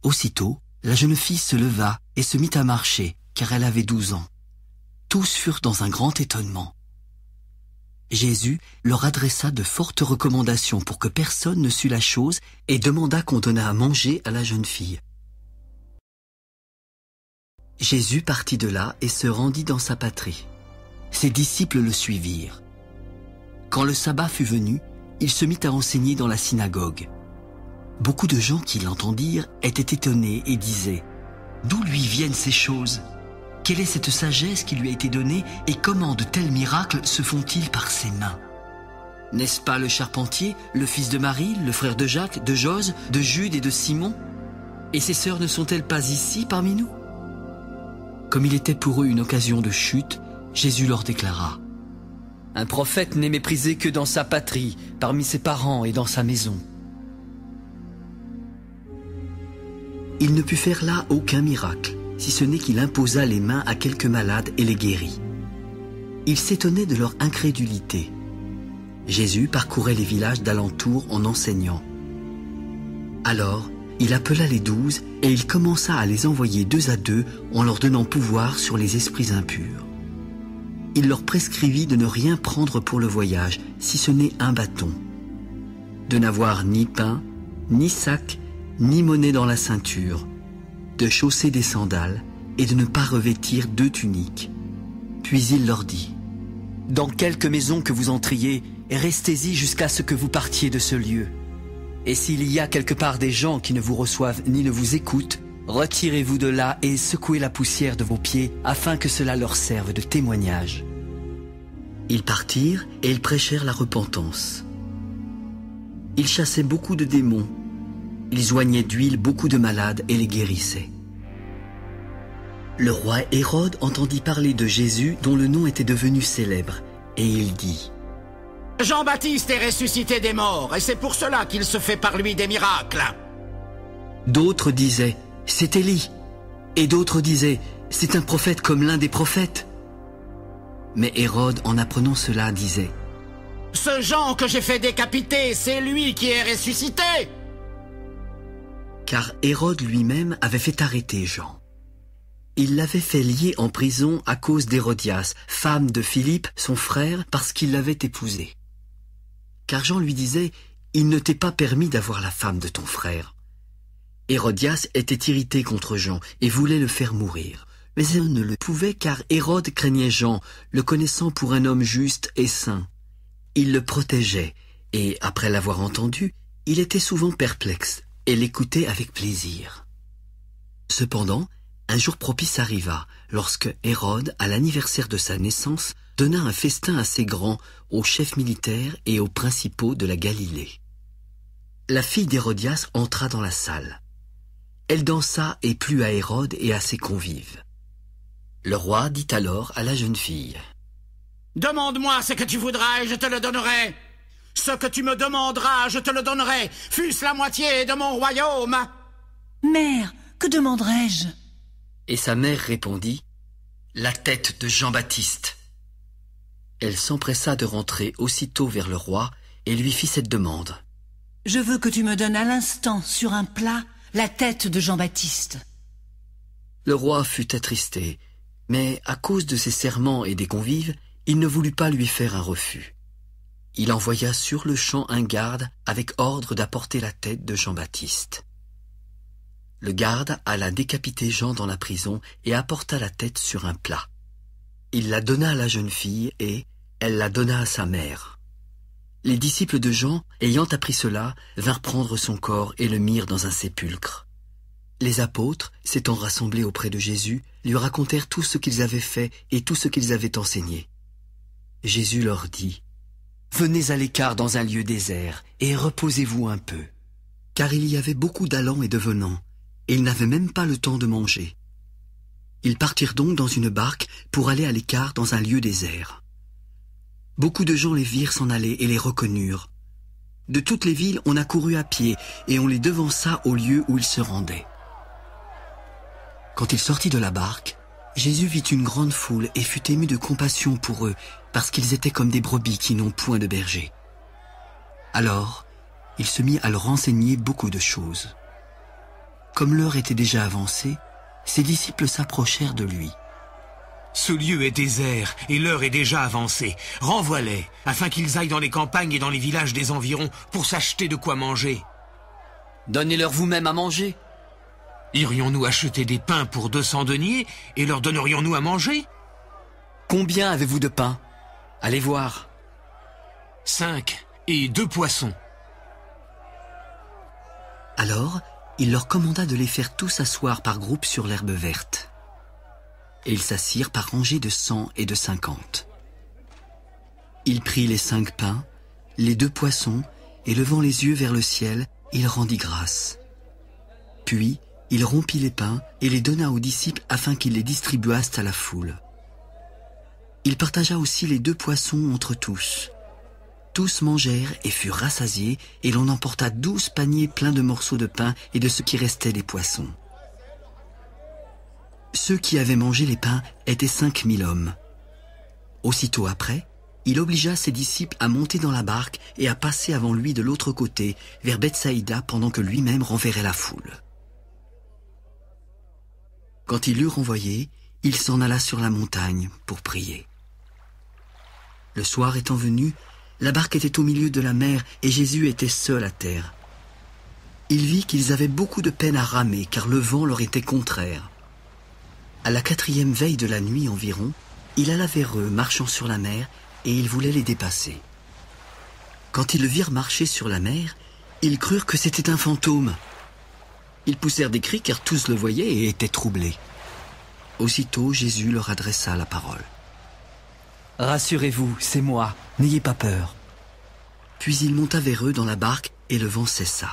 Aussitôt, la jeune fille se leva et se mit à marcher, car elle avait 12 ans. Tous furent dans un grand étonnement. Jésus leur adressa de fortes recommandations pour que personne ne sût la chose et demanda qu'on donnât à manger à la jeune fille. Jésus partit de là et se rendit dans sa patrie. Ses disciples le suivirent. Quand le sabbat fut venu, il se mit à enseigner dans la synagogue. Beaucoup de gens qui l'entendirent étaient étonnés et disaient : « D'où lui viennent ces choses ? Quelle est cette sagesse qui lui a été donnée et comment de tels miracles se font-ils par ses mains ? N'est-ce pas le charpentier, le fils de Marie, le frère de Jacques, de Jose, de Jude et de Simon ? Et ses sœurs ne sont-elles pas ici parmi nous ?» Comme il était pour eux une occasion de chute, Jésus leur déclara : « Un prophète n'est méprisé que dans sa patrie, parmi ses parents et dans sa maison. » Il ne put faire là aucun miracle, si ce n'est qu'il imposa les mains à quelques malades et les guérit. Il s'étonnait de leur incrédulité. Jésus parcourait les villages d'alentour en enseignant. Alors, il appela les 12 et il commença à les envoyer 2 à 2 en leur donnant pouvoir sur les esprits impurs. Il leur prescrivit de ne rien prendre pour le voyage, si ce n'est un bâton, de n'avoir ni pain, ni sac, ni monnaie dans la ceinture, de chausser des sandales et de ne pas revêtir 2 tuniques. Puis il leur dit : « Dans quelque maison que vous entriez, restez-y jusqu'à ce que vous partiez de ce lieu. Et s'il y a quelque part des gens qui ne vous reçoivent ni ne vous écoutent, retirez-vous de là et secouez la poussière de vos pieds afin que cela leur serve de témoignage. » Ils partirent et ils prêchèrent la repentance. Ils chassaient beaucoup de démons. Ils oignaient d'huile beaucoup de malades et les guérissaient. Le roi Hérode entendit parler de Jésus dont le nom était devenu célèbre, et il dit : « Jean-Baptiste est ressuscité des morts, et c'est pour cela qu'il se fait par lui des miracles. » D'autres disaient : « C'est Élie. » Et d'autres disaient : « C'est un prophète comme l'un des prophètes. » Mais Hérode, en apprenant cela, disait : « Ce Jean que j'ai fait décapiter, c'est lui qui est ressuscité !» Car Hérode lui-même avait fait arrêter Jean. Il l'avait fait lier en prison à cause d'Hérodias, femme de Philippe, son frère, parce qu'il l'avait épousée. Car Jean lui disait : « Il ne t'est pas permis d'avoir la femme de ton frère. » Hérodias était irrité contre Jean et voulait le faire mourir. Mais elle ne le pouvait car Hérode craignait Jean, le connaissant pour un homme juste et saint. Il le protégeait et, après l'avoir entendu, il était souvent perplexe et l'écoutait avec plaisir. Cependant, un jour propice arriva, lorsque Hérode, à l'anniversaire de sa naissance, donna un festin assez grand aux chefs militaires et aux principaux de la Galilée. La fille d'Hérodias entra dans la salle. Elle dansa et plut à Hérode et à ses convives. Le roi dit alors à la jeune fille : « Demande-moi ce que tu voudras et je te le donnerai. Ce que tu me demanderas, je te le donnerai, fût-ce la moitié de mon royaume. » Mère, que demanderai-je ? Et sa mère répondit : « La tête de Jean-Baptiste. » Elle s'empressa de rentrer aussitôt vers le roi et lui fit cette demande. « Je veux que tu me donnes à l'instant, sur un plat, la tête de Jean-Baptiste. » Le roi fut attristé, mais à cause de ses serments et des convives, il ne voulut pas lui faire un refus. Il envoya sur le champ un garde avec ordre d'apporter la tête de Jean-Baptiste. Le garde alla décapiter Jean dans la prison et apporta la tête sur un plat. Il la donna à la jeune fille et elle la donna à sa mère. Les disciples de Jean, ayant appris cela, vinrent prendre son corps et le mirent dans un sépulcre. Les apôtres, s'étant rassemblés auprès de Jésus, lui racontèrent tout ce qu'ils avaient fait et tout ce qu'ils avaient enseigné. Jésus leur dit : « Venez à l'écart dans un lieu désert et reposez-vous un peu. » Car il y avait beaucoup d'allants et de venants, et ils n'avaient même pas le temps de manger. Ils partirent donc dans une barque pour aller à l'écart dans un lieu désert. Beaucoup de gens les virent s'en aller et les reconnurent. De toutes les villes, on accourut à pied et on les devança au lieu où ils se rendaient. Quand il sortit de la barque, Jésus vit une grande foule et fut ému de compassion pour eux, parce qu'ils étaient comme des brebis qui n'ont point de berger. Alors, il se mit à leur enseigner beaucoup de choses. Comme l'heure était déjà avancée, ses disciples s'approchèrent de lui. « Ce lieu est désert et l'heure est déjà avancée. Renvoie-les, afin qu'ils aillent dans les campagnes et dans les villages des environs pour s'acheter de quoi manger. »« Donnez-leur vous-même à manger. » Irions-nous acheter des pains pour 200 deniers et leur donnerions-nous à manger ? Combien avez-vous de pain ? Allez voir. 5 et 2 poissons. Alors, il leur commanda de les faire tous s'asseoir par groupes sur l'herbe verte. Et ils s'assirent par rangées de 100 et de 50. Il prit les 5 pains, les 2 poissons, et levant les yeux vers le ciel, il rendit grâce. Puis, il rompit les pains et les donna aux disciples afin qu'ils les distribuassent à la foule. Il partagea aussi les 2 poissons entre tous. Tous mangèrent et furent rassasiés, et l'on emporta 12 paniers pleins de morceaux de pain et de ce qui restait des poissons. Ceux qui avaient mangé les pains étaient 5000 hommes. Aussitôt après, il obligea ses disciples à monter dans la barque et à passer avant lui de l'autre côté, vers Bethsaïda, pendant que lui-même renverrait la foule. Quand il l'eut renvoyé, il s'en alla sur la montagne pour prier. Le soir étant venu, la barque était au milieu de la mer et Jésus était seul à terre. Il vit qu'ils avaient beaucoup de peine à ramer, car le vent leur était contraire. À la 4e veille de la nuit environ, il alla vers eux, marchant sur la mer, et il voulait les dépasser. Quand ils le virent marcher sur la mer, ils crurent que c'était un fantôme. Ils poussèrent des cris, car tous le voyaient et étaient troublés. Aussitôt, Jésus leur adressa la parole. « Rassurez-vous, c'est moi, n'ayez pas peur. » Puis il monta vers eux dans la barque, et le vent cessa.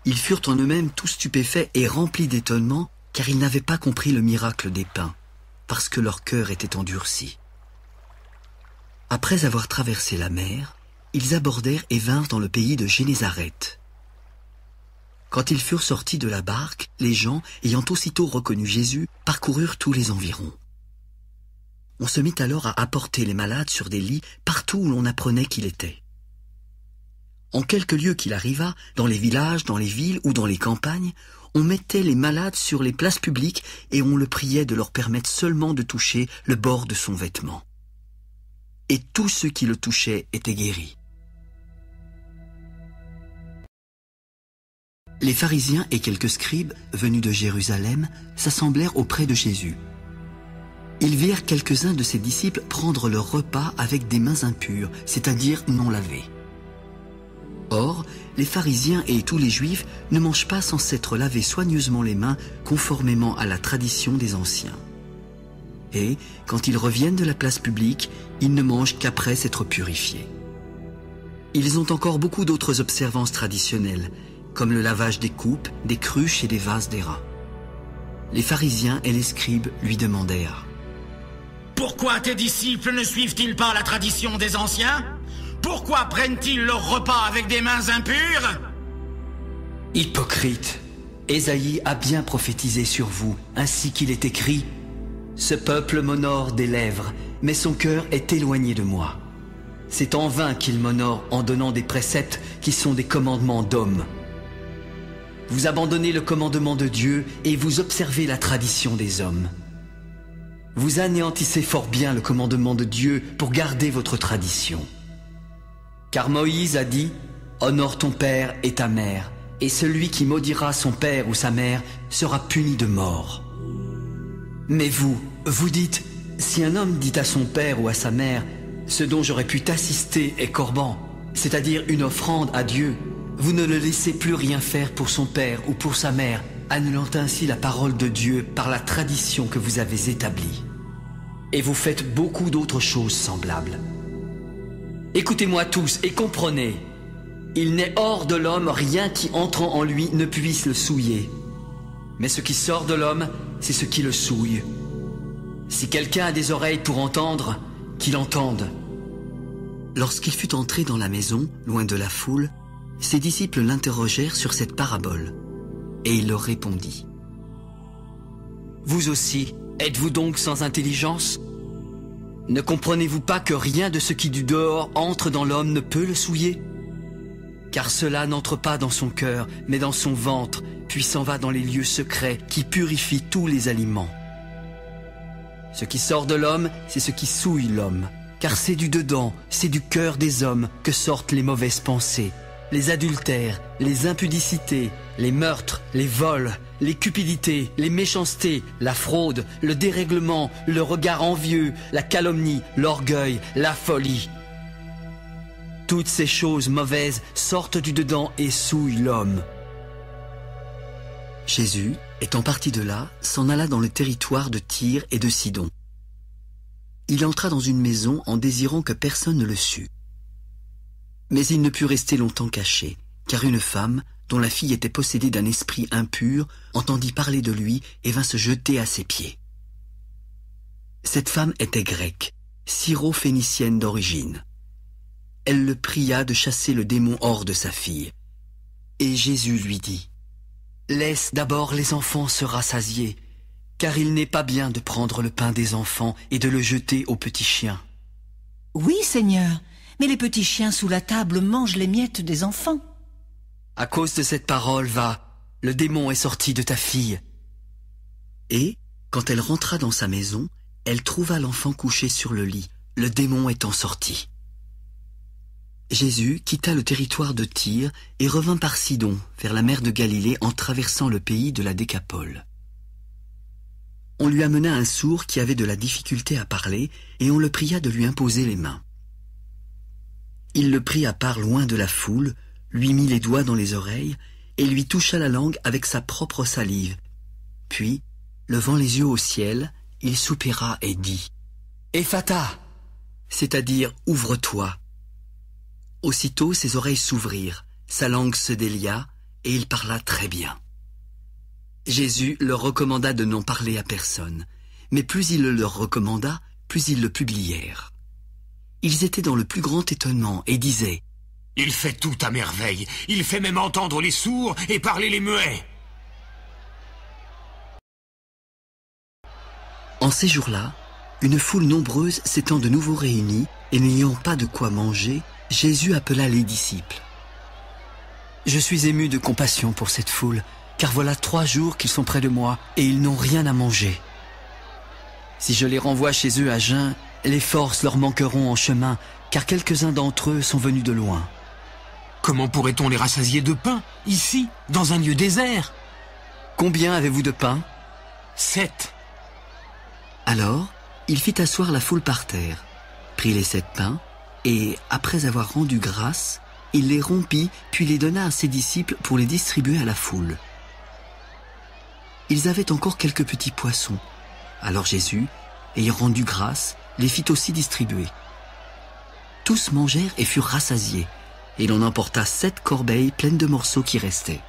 Ils furent en eux-mêmes tous stupéfaits et remplis d'étonnement, car ils n'avaient pas compris le miracle des pains, parce que leur cœur était endurci. Après avoir traversé la mer, ils abordèrent et vinrent dans le pays de Génézareth. Quand ils furent sortis de la barque, les gens, ayant aussitôt reconnu Jésus, parcoururent tous les environs. On se mit alors à apporter les malades sur des lits partout où l'on apprenait qu'il était. En quelque lieu qu'il arriva, dans les villages, dans les villes ou dans les campagnes, on mettait les malades sur les places publiques et on le priait de leur permettre seulement de toucher le bord de son vêtement. Et tous ceux qui le touchaient étaient guéris. Les pharisiens et quelques scribes, venus de Jérusalem, s'assemblèrent auprès de Jésus. Ils virent quelques-uns de ses disciples prendre leur repas avec des mains impures, c'est-à-dire non lavées. Or, les pharisiens et tous les juifs ne mangent pas sans s'être lavés soigneusement les mains, conformément à la tradition des anciens. Et, quand ils reviennent de la place publique, ils ne mangent qu'après s'être purifiés. Ils ont encore beaucoup d'autres observances traditionnelles, comme le lavage des coupes, des cruches et des vases d'airain. Les pharisiens et les scribes lui demandèrent : « Pourquoi tes disciples ne suivent-ils pas la tradition des anciens ? Pourquoi prennent-ils leur repas avec des mains impures ? » Hypocrite, Ésaïe a bien prophétisé sur vous, ainsi qu'il est écrit : « Ce peuple m'honore des lèvres, mais son cœur est éloigné de moi. C'est en vain qu'il m'honore en donnant des préceptes qui sont des commandements d'hommes. » Vous abandonnez le commandement de Dieu et vous observez la tradition des hommes. Vous anéantissez fort bien le commandement de Dieu pour garder votre tradition. Car Moïse a dit : « Honore ton père et ta mère, et celui qui maudira son père ou sa mère sera puni de mort. » Mais vous, vous dites : « Si un homme dit à son père ou à sa mère : ce dont j'aurais pu t'assister est corban, c'est-à-dire une offrande à Dieu, vous ne le laissez plus rien faire pour son père ou pour sa mère, annulant ainsi la parole de Dieu par la tradition que vous avez établie. Et vous faites beaucoup d'autres choses semblables. Écoutez-moi tous et comprenez. Il n'est hors de l'homme rien qui entrant en lui ne puisse le souiller. Mais ce qui sort de l'homme, c'est ce qui le souille. Si quelqu'un a des oreilles pour entendre, qu'il entende. » Lorsqu'il fut entré dans la maison, loin de la foule, ses disciples l'interrogèrent sur cette parabole, et il leur répondit : « Vous aussi, êtes-vous donc sans intelligence ? Ne comprenez-vous pas que rien de ce qui du dehors entre dans l'homme ne peut le souiller ? Car cela n'entre pas dans son cœur, mais dans son ventre, puis s'en va dans les lieux secrets qui purifient tous les aliments. Ce qui sort de l'homme, c'est ce qui souille l'homme, car c'est du dedans, c'est du cœur des hommes que sortent les mauvaises pensées, les adultères, les impudicités, les meurtres, les vols, les cupidités, les méchancetés, la fraude, le dérèglement, le regard envieux, la calomnie, l'orgueil, la folie. Toutes ces choses mauvaises sortent du dedans et souillent l'homme. » Jésus, étant parti de là, s'en alla dans le territoire de Tyr et de Sidon. Il entra dans une maison en désirant que personne ne le sût. Mais il ne put rester longtemps caché, car une femme, dont la fille était possédée d'un esprit impur, entendit parler de lui et vint se jeter à ses pieds. Cette femme était grecque, syro-phénicienne d'origine. Elle le pria de chasser le démon hors de sa fille. Et Jésus lui dit : « Laisse d'abord les enfants se rassasier, car il n'est pas bien de prendre le pain des enfants et de le jeter aux petits chiens. » Oui, Seigneur, mais les petits chiens sous la table mangent les miettes des enfants. À cause de cette parole, va, le démon est sorti de ta fille. » Et, quand elle rentra dans sa maison, elle trouva l'enfant couché sur le lit, le démon étant sorti. Jésus quitta le territoire de Tyr et revint par Sidon, vers la mer de Galilée, en traversant le pays de la Décapole. On lui amena un sourd qui avait de la difficulté à parler, et on le pria de lui imposer les mains. Il le prit à part loin de la foule, lui mit les doigts dans les oreilles, et lui toucha la langue avec sa propre salive. Puis, levant les yeux au ciel, il soupira et dit « Ephata !» c'est-à-dire « Ouvre-toi !» Aussitôt ses oreilles s'ouvrirent, sa langue se délia, et il parla très bien. Jésus leur recommanda de n'en parler à personne, mais plus il le leur recommanda, plus ils le publièrent. Ils étaient dans le plus grand étonnement et disaient « Il fait tout à merveille, il fait même entendre les sourds et parler les muets !» En ces jours-là, une foule nombreuse s'étant de nouveau réunie et n'ayant pas de quoi manger, Jésus appela les disciples. « Je suis ému de compassion pour cette foule, car voilà 3 jours qu'ils sont près de moi et ils n'ont rien à manger. Si je les renvoie chez eux à jeun, les forces leur manqueront en chemin, car quelques-uns d'entre eux sont venus de loin. » Comment pourrait-on les rassasier de pain, ici, dans un lieu désert ? Combien avez-vous de pain ? 7. Alors, il fit asseoir la foule par terre, prit les 7 pains, et, après avoir rendu grâce, il les rompit, puis les donna à ses disciples pour les distribuer à la foule. Ils avaient encore quelques petits poissons. Alors Jésus, ayant rendu grâce, les fit aussi distribuer. Tous mangèrent et furent rassasiés, et l'on emporta 7 corbeilles pleines de morceaux qui restaient.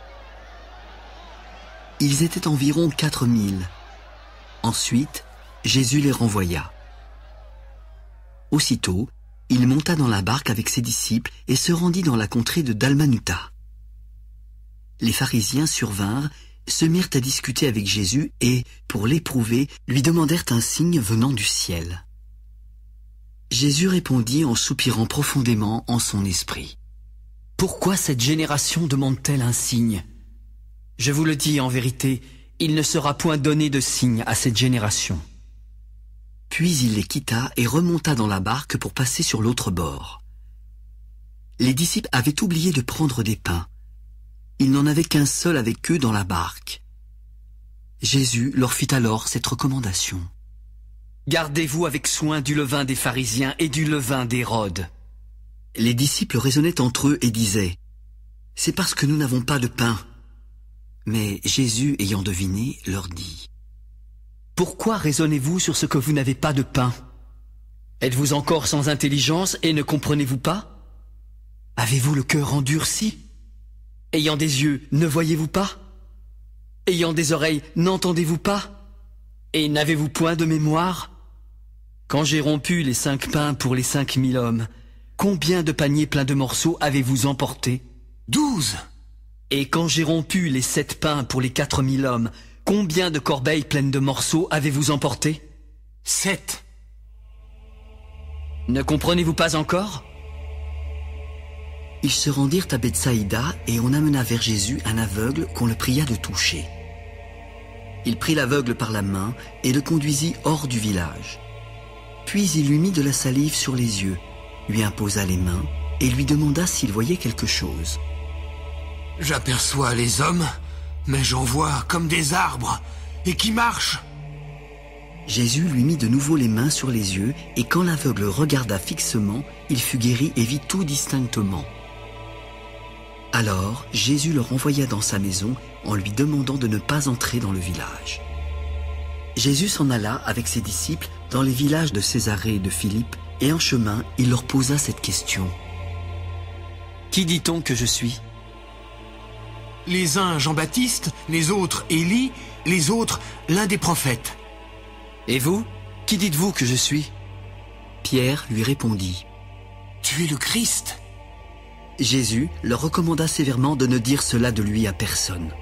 Ils étaient environ 4000. Ensuite, Jésus les renvoya. Aussitôt, il monta dans la barque avec ses disciples et se rendit dans la contrée de Dalmanuta. Les pharisiens survinrent, se mirent à discuter avec Jésus et, pour l'éprouver, lui demandèrent un signe venant du ciel. Jésus répondit en soupirant profondément en son esprit. « Pourquoi cette génération demande-t-elle un signe ? Je vous le dis en vérité, il ne sera point donné de signe à cette génération. » Puis il les quitta et remonta dans la barque pour passer sur l'autre bord. Les disciples avaient oublié de prendre des pains. Il n'en avait qu'un seul avec eux dans la barque. Jésus leur fit alors cette recommandation. « Gardez-vous avec soin du levain des pharisiens et du levain d'Hérode. » Les disciples raisonnaient entre eux et disaient « C'est parce que nous n'avons pas de pain. » Mais Jésus, ayant deviné, leur dit « Pourquoi raisonnez-vous sur ce que vous n'avez pas de pain ? Êtes-vous encore sans intelligence et ne comprenez-vous pas ? Avez-vous le cœur endurci ? Ayant des yeux, ne voyez-vous pas ? Ayant des oreilles, n'entendez-vous pas ? Et n'avez-vous point de mémoire ? Quand j'ai rompu les 5 pains pour les 5000 hommes, combien de paniers pleins de morceaux avez-vous emporté ? 12. Et quand j'ai rompu les 7 pains pour les 4000 hommes, combien de corbeilles pleines de morceaux avez-vous emporté ? 7. Ne comprenez-vous pas encore ? Ils se rendirent à Bethsaïda et on amena vers Jésus un aveugle qu'on le pria de toucher. Il prit l'aveugle par la main et le conduisit hors du village. Puis il lui mit de la salive sur les yeux, lui imposa les mains et lui demanda s'il voyait quelque chose. « J'aperçois les hommes, mais j'en vois comme des arbres, et qui marchent. » Jésus lui mit de nouveau les mains sur les yeux, et quand l'aveugle regarda fixement, il fut guéri et vit tout distinctement. Alors Jésus le renvoya dans sa maison en lui demandant de ne pas entrer dans le village. Jésus s'en alla avec ses disciples dans les villages de Césarée et de Philippe, et en chemin, il leur posa cette question. « Qui dit-on que je suis ?» Les uns Jean-Baptiste, les autres Élie, les autres l'un des prophètes. Et vous, qui dites-vous que je suis ? Pierre lui répondit. Tu es le Christ. Jésus leur recommanda sévèrement de ne dire cela de lui à personne.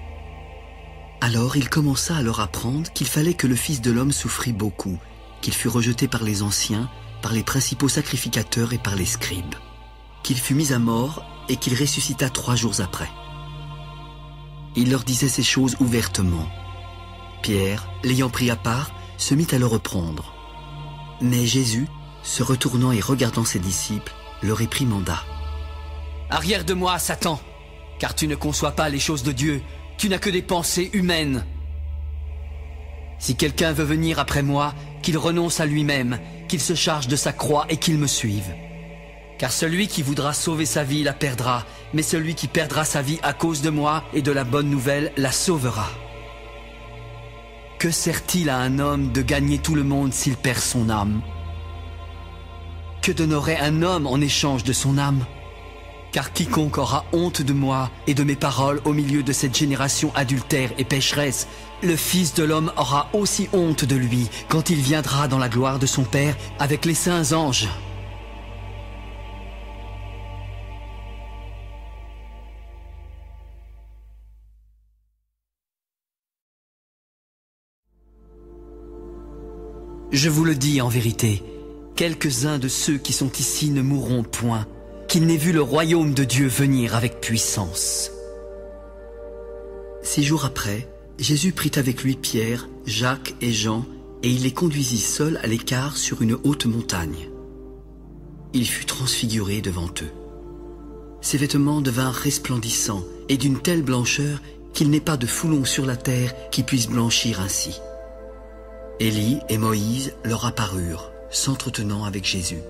Alors il commença à leur apprendre qu'il fallait que le Fils de l'homme souffrit beaucoup, qu'il fût rejeté par les anciens, par les principaux sacrificateurs et par les scribes, qu'il fut mis à mort et qu'il ressuscita 3 jours après. Il leur disait ces choses ouvertement. Pierre, l'ayant pris à part, se mit à le reprendre. Mais Jésus, se retournant et regardant ses disciples, le réprimanda. « Arrière de moi, Satan, car tu ne conçois pas les choses de Dieu, tu n'as que des pensées humaines. Si quelqu'un veut venir après moi, qu'il renonce à lui-même, qu'il se charge de sa croix et qu'il me suive. Car celui qui voudra sauver sa vie la perdra, mais celui qui perdra sa vie à cause de moi et de la bonne nouvelle la sauvera. Que sert-il à un homme de gagner tout le monde s'il perd son âme? Que donnerait un homme en échange de son âme? Car quiconque aura honte de moi et de mes paroles au milieu de cette génération adultère et pécheresse, le Fils de l'homme aura aussi honte de lui quand il viendra dans la gloire de son Père avec les saints anges. » Je vous le dis en vérité, quelques-uns de ceux qui sont ici ne mourront point, qu'ils n'aient vu le royaume de Dieu venir avec puissance. 6 jours après, Jésus prit avec lui Pierre, Jacques et Jean, et il les conduisit seuls à l'écart sur une haute montagne. Il fut transfiguré devant eux. Ses vêtements devinrent resplendissants et d'une telle blancheur qu'il n'est pas de foulon sur la terre qui puisse blanchir ainsi. Élie et Moïse leur apparurent, s'entretenant avec Jésus.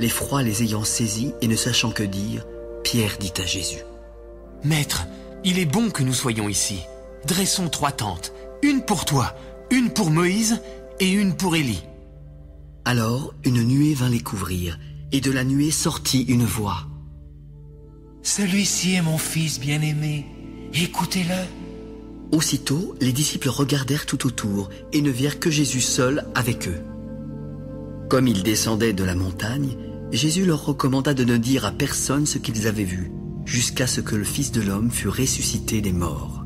L'effroi les ayant saisis et ne sachant que dire, Pierre dit à Jésus: « Maître, il est bon que nous soyons ici. Dressons 3 tentes, une pour toi, une pour Moïse et une pour Élie. » Alors une nuée vint les couvrir, et de la nuée sortit une voix. « Celui-ci est mon fils bien-aimé, écoutez-le. » Aussitôt, les disciples regardèrent tout autour et ne virent que Jésus seul avec eux. Comme ils descendaient de la montagne, Jésus leur recommanda de ne dire à personne ce qu'ils avaient vu, jusqu'à ce que le Fils de l'homme fût ressuscité des morts.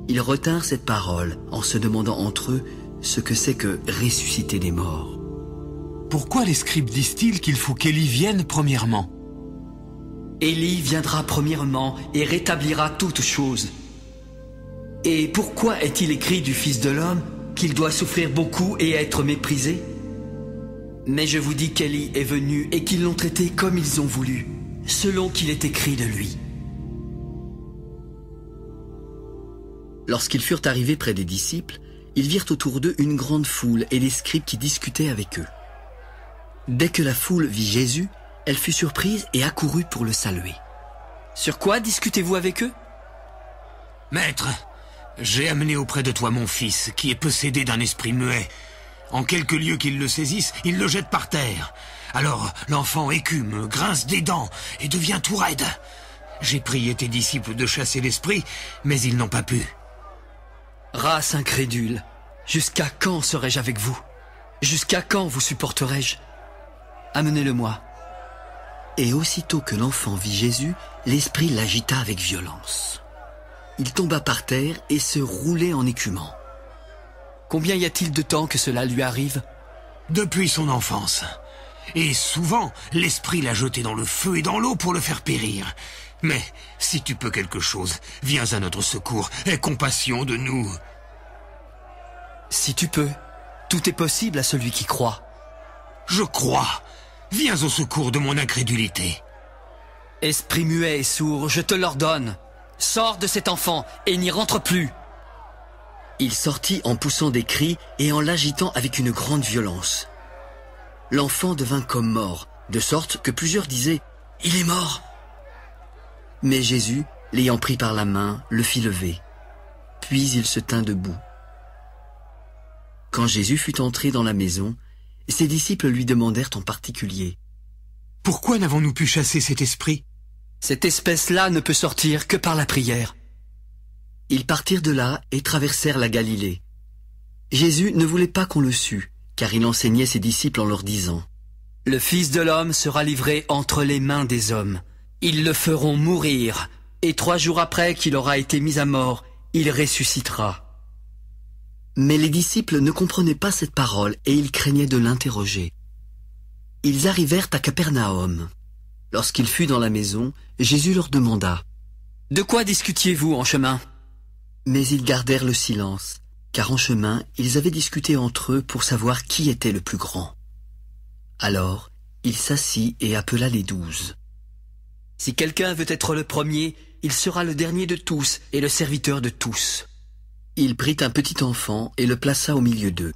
Ils retinrent cette parole en se demandant entre eux ce que c'est que ressusciter des morts. Pourquoi les scribes disent-ils qu'il faut qu'Élie vienne premièrement? Élie viendra premièrement et rétablira toutes choses. Et pourquoi est-il écrit du Fils de l'homme qu'il doit souffrir beaucoup et être méprisé? Mais je vous dis qu'Élie est venu et qu'ils l'ont traité comme ils ont voulu, selon qu'il est écrit de lui. Lorsqu'ils furent arrivés près des disciples, ils virent autour d'eux une grande foule et des scribes qui discutaient avec eux. Dès que la foule vit Jésus, elle fut surprise et accourut pour le saluer. « Sur quoi discutez-vous avec eux ?»« Maître, j'ai amené auprès de toi mon fils, qui est possédé d'un esprit muet. En quelque lieu qu'il le saisisse, il le jette par terre. Alors l'enfant écume, grince des dents et devient tout raide. J'ai prié tes disciples de chasser l'esprit, mais ils n'ont pas pu. » « Race incrédule, jusqu'à quand serai-je avec vous? Jusqu'à quand vous supporterai-je? Amenez-le-moi. » Et aussitôt que l'enfant vit Jésus, l'esprit l'agita avec violence. Il tomba par terre et se roulait en écumant. « Combien y a-t-il de temps que cela lui arrive ?»« Depuis son enfance. Et souvent, l'esprit l'a jeté dans le feu et dans l'eau pour le faire périr. Mais si tu peux quelque chose, viens à notre secours, aie compassion de nous. » « Si tu peux, tout est possible à celui qui croit. »« Je crois. Viens au secours de mon incrédulité. » « Esprit muet et sourd, je te l'ordonne. Sors de cet enfant et n'y rentre plus. » Il sortit en poussant des cris et en l'agitant avec une grande violence. L'enfant devint comme mort, de sorte que plusieurs disaient « Il est mort !» Mais Jésus, l'ayant pris par la main, le fit lever. Puis il se tint debout. Quand Jésus fut entré dans la maison, ses disciples lui demandèrent en particulier: « Pourquoi n'avons-nous pu chasser cet esprit ?»« Cette espèce-là ne peut sortir que par la prière. » Ils partirent de là et traversèrent la Galilée. Jésus ne voulait pas qu'on le sût, car il enseignait ses disciples en leur disant: « Le Fils de l'homme sera livré entre les mains des hommes. Ils le feront mourir, et 3 jours après qu'il aura été mis à mort, il ressuscitera. » Mais les disciples ne comprenaient pas cette parole et ils craignaient de l'interroger. Ils arrivèrent à Capernaum. Lorsqu'il fut dans la maison, Jésus leur demanda: « De quoi discutiez-vous en chemin ?» Mais ils gardèrent le silence, car en chemin, ils avaient discuté entre eux pour savoir qui était le plus grand. Alors, il s'assit et appela les 12. « Si quelqu'un veut être le premier, il sera le dernier de tous et le serviteur de tous. » Il prit un petit enfant et le plaça au milieu d'eux.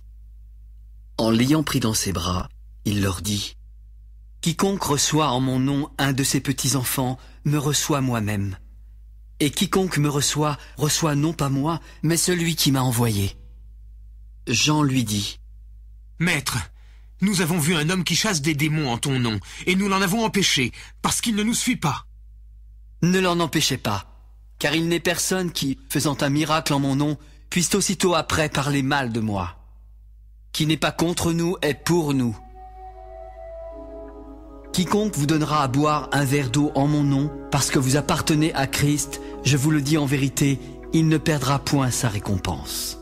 En l'ayant pris dans ses bras, il leur dit: « Quiconque reçoit en mon nom un de ces petits-enfants me reçoit moi-même. Et quiconque me reçoit, reçoit non pas moi, mais celui qui m'a envoyé. » Jean lui dit: « Maître, nous avons vu un homme qui chasse des démons en ton nom, et nous l'en avons empêché, parce qu'il ne nous suit pas. » Ne l'en empêchez pas, car il n'est personne qui, faisant un miracle en mon nom, puisse aussitôt après parler mal de moi. Qui n'est pas contre nous est pour nous. Quiconque vous donnera à boire un verre d'eau en mon nom, parce que vous appartenez à Christ, je vous le dis en vérité, il ne perdra point sa récompense.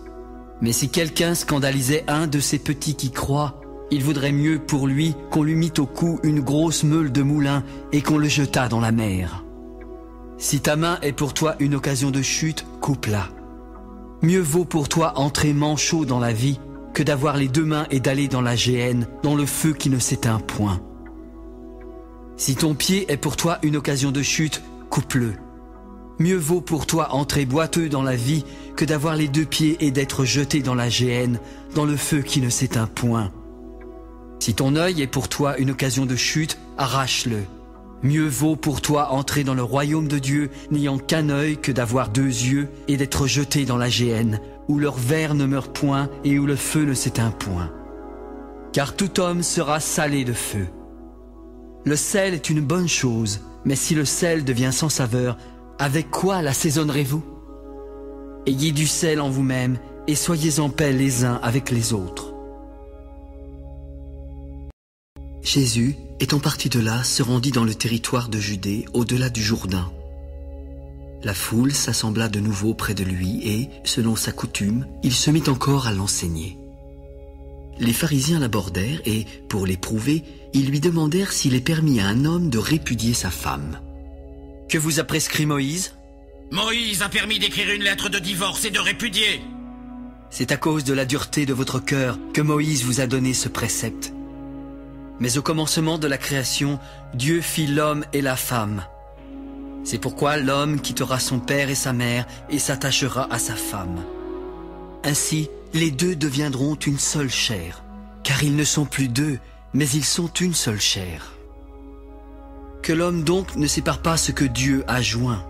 Mais si quelqu'un scandalisait un de ces petits qui croient, il vaudrait mieux pour lui qu'on lui mît au cou une grosse meule de moulin et qu'on le jetât dans la mer. Si ta main est pour toi une occasion de chute, coupe-la. Mieux vaut pour toi entrer manchot dans la vie que d'avoir les 2 mains et d'aller dans la géhenne, dans le feu qui ne s'éteint point. Si ton pied est pour toi une occasion de chute, coupe-le. Mieux vaut pour toi entrer boiteux dans la vie que d'avoir les 2 pieds et d'être jeté dans la géhenne, dans le feu qui ne s'éteint point. Si ton œil est pour toi une occasion de chute, arrache-le. Mieux vaut pour toi entrer dans le royaume de Dieu n'ayant qu'un œil que d'avoir 2 yeux et d'être jeté dans la géhenne, où leur ver ne meurt point et où le feu ne s'éteint point. Car tout homme sera salé de feu. Le sel est une bonne chose, mais si le sel devient sans saveur, avec quoi l'assaisonnerez-vous? Ayez du sel en vous-même et soyez en paix les uns avec les autres. Jésus, étant parti de là, se rendit dans le territoire de Judée, au-delà du Jourdain. La foule s'assembla de nouveau près de lui et, selon sa coutume, il se mit encore à l'enseigner. Les pharisiens l'abordèrent et, pour l'éprouver, ils lui demandèrent s'il est permis à un homme de répudier sa femme. « Que vous a prescrit Moïse ?»« Moïse a permis d'écrire une lettre de divorce et de répudier. » »« C'est à cause de la dureté de votre cœur que Moïse vous a donné ce précepte. Mais au commencement de la création, Dieu fit l'homme et la femme. C'est pourquoi l'homme quittera son père et sa mère et s'attachera à sa femme. Ainsi, les 2 deviendront une seule chair, car ils ne sont plus 2, mais ils sont une seule chair. Que l'homme donc ne sépare pas ce que Dieu a joint.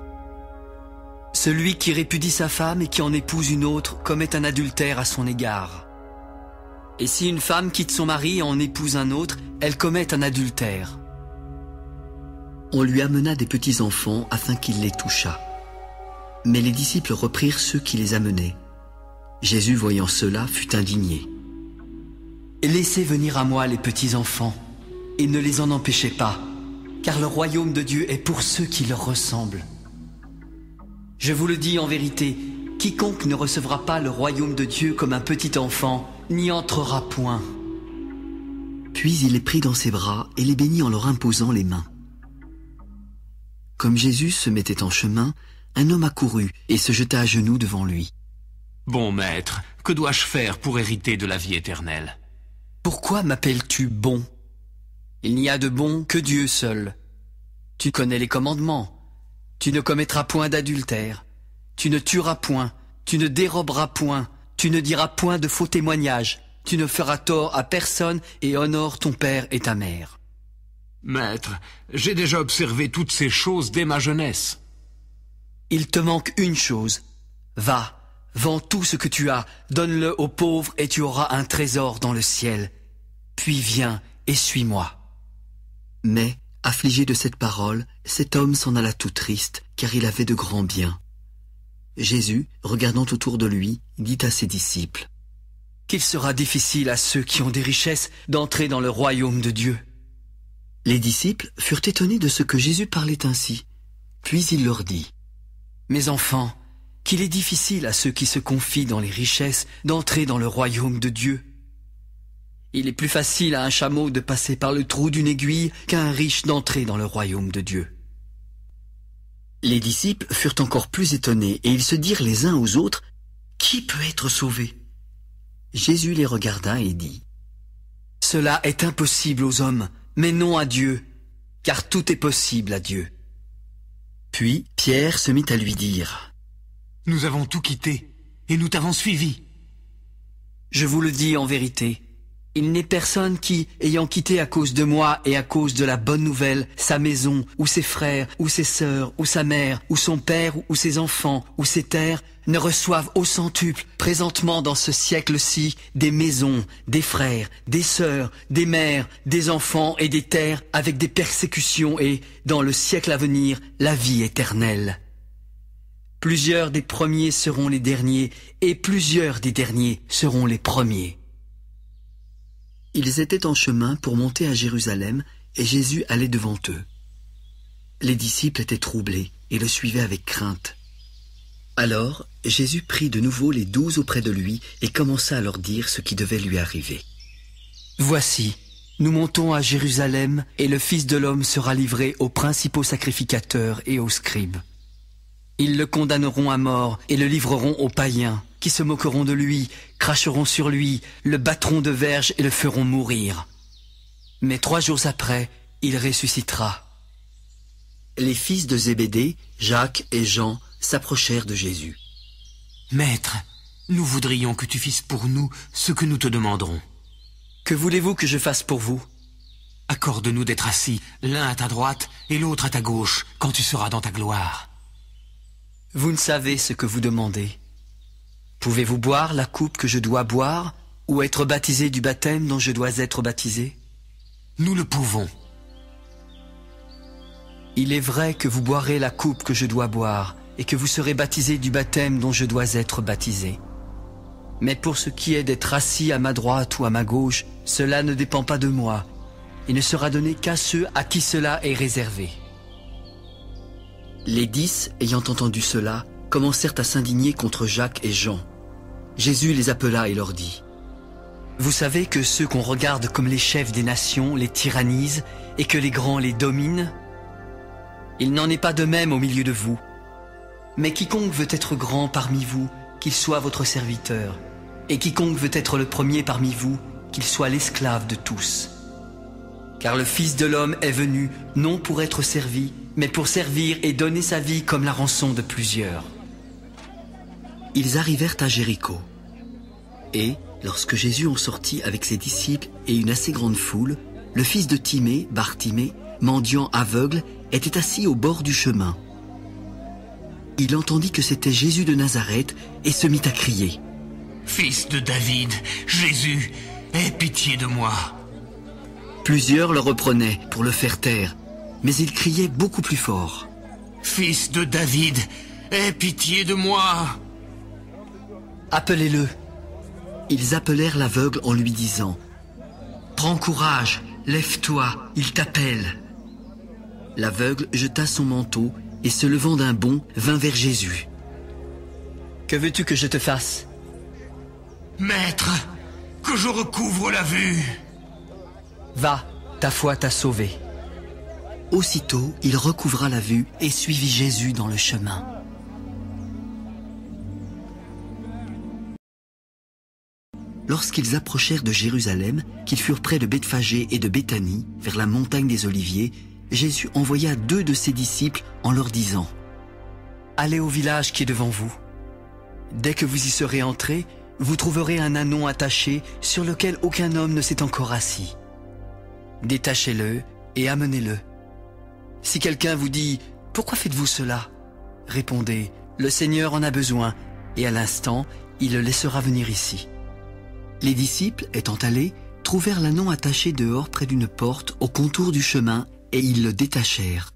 Celui qui répudie sa femme et qui en épouse une autre commet un adultère à son égard. Et si une femme quitte son mari et en épouse un autre, elle commet un adultère. » On lui amena des petits-enfants afin qu'il les touchât. Mais les disciples reprirent ceux qui les amenaient. Jésus, voyant cela, fut indigné. « Laissez venir à moi les petits-enfants, et ne les en empêchez pas, car le royaume de Dieu est pour ceux qui leur ressemblent. Je vous le dis en vérité, quiconque ne recevra pas le royaume de Dieu comme un petit enfant, n'y entrera point. » Puis il les prit dans ses bras et les bénit en leur imposant les mains. Comme Jésus se mettait en chemin, un homme accourut et se jeta à genoux devant lui. « Bon maître, que dois-je faire pour hériter de la vie éternelle ?»« Pourquoi m'appelles-tu bon? Il n'y a de bon que Dieu seul. Tu connais les commandements. Tu ne commettras point d'adultère. Tu ne tueras point. Tu ne déroberas point. Tu ne diras point de faux témoignages. Tu ne feras tort à personne et honore ton père et ta mère. » « Maître, j'ai déjà observé toutes ces choses dès ma jeunesse. »« Il te manque une chose. Va, vends tout ce que tu as, donne-le aux pauvres et tu auras un trésor dans le ciel. Puis viens et suis-moi. » Mais, affligé de cette parole, cet homme s'en alla tout triste, car il avait de grands biens. Jésus, regardant autour de lui, dit à ses disciples: « Qu'il sera difficile à ceux qui ont des richesses d'entrer dans le royaume de Dieu. » Les disciples furent étonnés de ce que Jésus parlait ainsi. Puis il leur dit: « Mes enfants, qu'il est difficile à ceux qui se confient dans les richesses d'entrer dans le royaume de Dieu. Il est plus facile à un chameau de passer par le trou d'une aiguille qu'à un riche d'entrer dans le royaume de Dieu. Les disciples furent encore plus étonnés et ils se dirent les uns aux autres, « Qui peut être sauvé ?» Jésus les regarda et dit, « Cela est impossible aux hommes, mais non à Dieu, car tout est possible à Dieu. » Puis Pierre se mit à lui dire, « Nous avons tout quitté et nous t'avons suivi. » Je vous le dis en vérité, il n'est personne qui, ayant quitté à cause de moi et à cause de la bonne nouvelle, sa maison, ou ses frères, ou ses sœurs, ou sa mère, ou son père, ou ses enfants, ou ses terres, ne reçoive au centuple, présentement dans ce siècle-ci, des maisons, des frères, des sœurs, des mères, des enfants et des terres, avec des persécutions et, dans le siècle à venir, la vie éternelle. Plusieurs des premiers seront les derniers, et plusieurs des derniers seront les premiers. Ils étaient en chemin pour monter à Jérusalem, et Jésus allait devant eux. Les disciples étaient troublés et le suivaient avec crainte. Alors, Jésus prit de nouveau les 12 auprès de lui et commença à leur dire ce qui devait lui arriver. « Voici, nous montons à Jérusalem, et le Fils de l'homme sera livré aux principaux sacrificateurs et aux scribes. Ils le condamneront à mort et le livreront aux païens, qui se moqueront de lui, cracheront sur lui, le battront de verges et le feront mourir. Mais 3 jours après, il ressuscitera. » Les fils de Zébédée, Jacques et Jean, s'approchèrent de Jésus. « Maître, nous voudrions que tu fasses pour nous ce que nous te demanderons. »« Que voulez-vous que je fasse pour vous ?»« Accorde-nous d'être assis, l'un à ta droite et l'autre à ta gauche, quand tu seras dans ta gloire. » Vous ne savez ce que vous demandez. Pouvez-vous boire la coupe que je dois boire, ou être baptisé du baptême dont je dois être baptisé? Nous le pouvons. Il est vrai que vous boirez la coupe que je dois boire, et que vous serez baptisé du baptême dont je dois être baptisé. Mais pour ce qui est d'être assis à ma droite ou à ma gauche, cela ne dépend pas de moi. Il ne sera donné qu'à ceux à qui cela est réservé. Les 10, ayant entendu cela, commencèrent à s'indigner contre Jacques et Jean. Jésus les appela et leur dit, « Vous savez que ceux qu'on regarde comme les chefs des nations les tyrannisent et que les grands les dominent? Il n'en est pas de même au milieu de vous. Mais quiconque veut être grand parmi vous, qu'il soit votre serviteur, et quiconque veut être le premier parmi vous, qu'il soit l'esclave de tous. Car le Fils de l'homme est venu, non pour être servi, mais pour servir et donner sa vie comme la rançon de plusieurs. » Ils arrivèrent à Jéricho. Et, lorsque Jésus en sortit avec ses disciples et une assez grande foule, le fils de Timée, Bartimée, mendiant aveugle, était assis au bord du chemin. Il entendit que c'était Jésus de Nazareth et se mit à crier. « Fils de David, Jésus, aie pitié de moi !» Plusieurs le reprenaient pour le faire taire, mais il criait beaucoup plus fort. « Fils de David, aie pitié de moi !» Appelez-le. Ils appelèrent l'aveugle en lui disant, « Prends courage, lève-toi, il t'appelle. » L'aveugle jeta son manteau et se levant d'un bond, vint vers Jésus. « Que veux-tu que je te fasse ?»« Maître, que je recouvre la vue. » « Va, ta foi t'a sauvé. » Aussitôt, il recouvra la vue et suivit Jésus dans le chemin. Lorsqu'ils approchèrent de Jérusalem, qu'ils furent près de Bethphagée et de Béthanie, vers la montagne des Oliviers, Jésus envoya 2 de ses disciples en leur disant, « Allez au village qui est devant vous. Dès que vous y serez entrés, vous trouverez un ânon attaché sur lequel aucun homme ne s'est encore assis. Détachez-le et amenez-le. Si quelqu'un vous dit « Pourquoi faites-vous cela ?» Répondez « Le Seigneur en a besoin, et à l'instant, il le laissera venir ici. » Les disciples, étant allés, trouvèrent l'ânon attaché dehors près d'une porte au contour du chemin, et ils le détachèrent.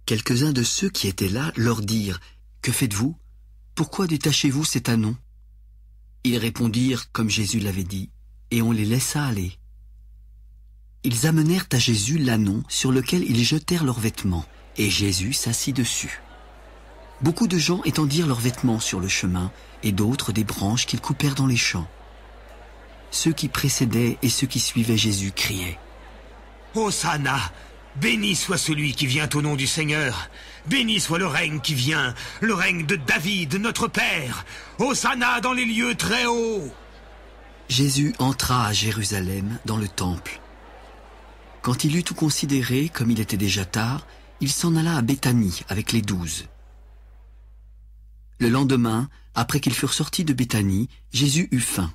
Quelques-uns de ceux qui étaient là leur dirent « Que faites-vous? Pourquoi détachez-vous cet ânon ?» Ils répondirent comme Jésus l'avait dit, et on les laissa aller. Ils amenèrent à Jésus l'ânon sur lequel ils jetèrent leurs vêtements, et Jésus s'assit dessus. Beaucoup de gens étendirent leurs vêtements sur le chemin, et d'autres des branches qu'ils coupèrent dans les champs. ceux qui précédaient et ceux qui suivaient Jésus criaient. Hosanna! Béni soit celui qui vient au nom du Seigneur. Béni soit le règne qui vient, le règne de David, notre Père. Hosanna dans les lieux très hauts. Jésus entra à Jérusalem dans le temple. Quand il eut tout considéré, comme il était déjà tard, il s'en alla à Béthanie avec les 12. Le lendemain, après qu'ils furent sortis de Béthanie, Jésus eut faim.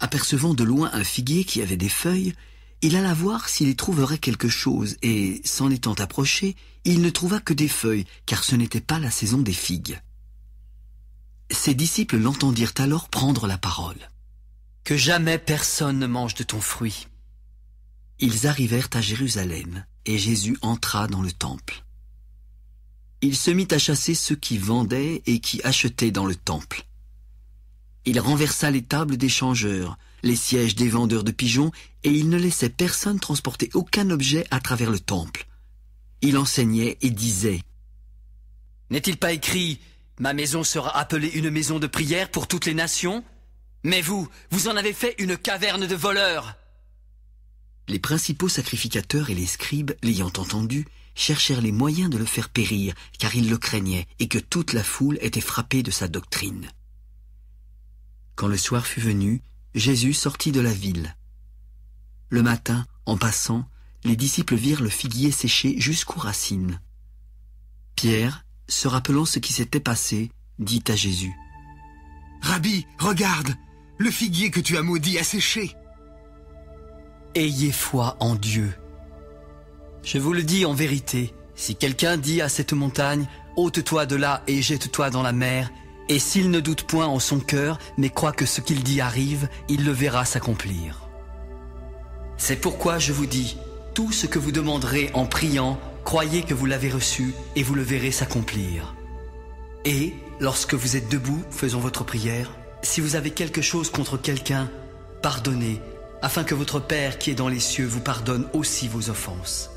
Apercevant de loin un figuier qui avait des feuilles, il alla voir s'il y trouverait quelque chose, et, s'en étant approché, il ne trouva que des feuilles, car ce n'était pas la saison des figues. Ses disciples l'entendirent alors prendre la parole. « Que jamais personne ne mange de ton fruit. » Ils arrivèrent à Jérusalem, et Jésus entra dans le temple. Il se mit à chasser ceux qui vendaient et qui achetaient dans le temple. Il renversa les tables des changeurs, les sièges des vendeurs de pigeons, et il ne laissait personne transporter aucun objet à travers le temple. Il enseignait et disait: « N'est-il pas écrit « Ma maison sera appelée une maison de prière pour toutes les nations » ? Mais vous en avez fait une caverne de voleurs. » Les principaux sacrificateurs et les scribes, l'ayant entendu, cherchèrent les moyens de le faire périr, car ils le craignaient et que toute la foule était frappée de sa doctrine. Quand le soir fut venu, Jésus sortit de la ville. Le matin, en passant, les disciples virent le figuier séché jusqu'aux racines. Pierre, se rappelant ce qui s'était passé, dit à Jésus: « Rabbi, regarde, le figuier que tu as maudit a séché. » Ayez foi en Dieu. Je vous le dis en vérité, si quelqu'un dit à cette montagne, « Ôte-toi de là et jette-toi dans la mer », et s'il ne doute point en son cœur, mais croit que ce qu'il dit arrive, il le verra s'accomplir. C'est pourquoi je vous dis, tout ce que vous demanderez en priant, croyez que vous l'avez reçu et vous le verrez s'accomplir. Et, lorsque vous êtes debout, faisant votre prière, si vous avez quelque chose contre quelqu'un, pardonnez, afin que votre Père qui est dans les cieux vous pardonne aussi vos offenses.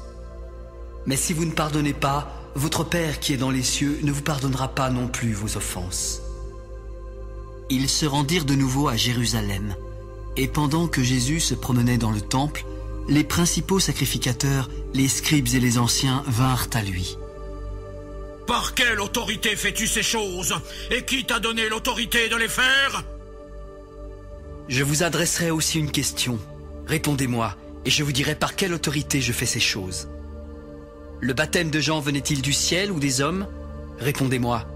Mais si vous ne pardonnez pas, votre Père qui est dans les cieux ne vous pardonnera pas non plus vos offenses. Ils se rendirent de nouveau à Jérusalem, et pendant que Jésus se promenait dans le temple, les principaux sacrificateurs, les scribes et les anciens vinrent à lui. « Par quelle autorité fais-tu ces choses? Et qui t'a donné l'autorité de les faire ?» Je vous adresserai aussi une question. Répondez-moi, et je vous dirai par quelle autorité je fais ces choses. Le baptême de Jean venait-il du ciel ou des hommes? Répondez-moi.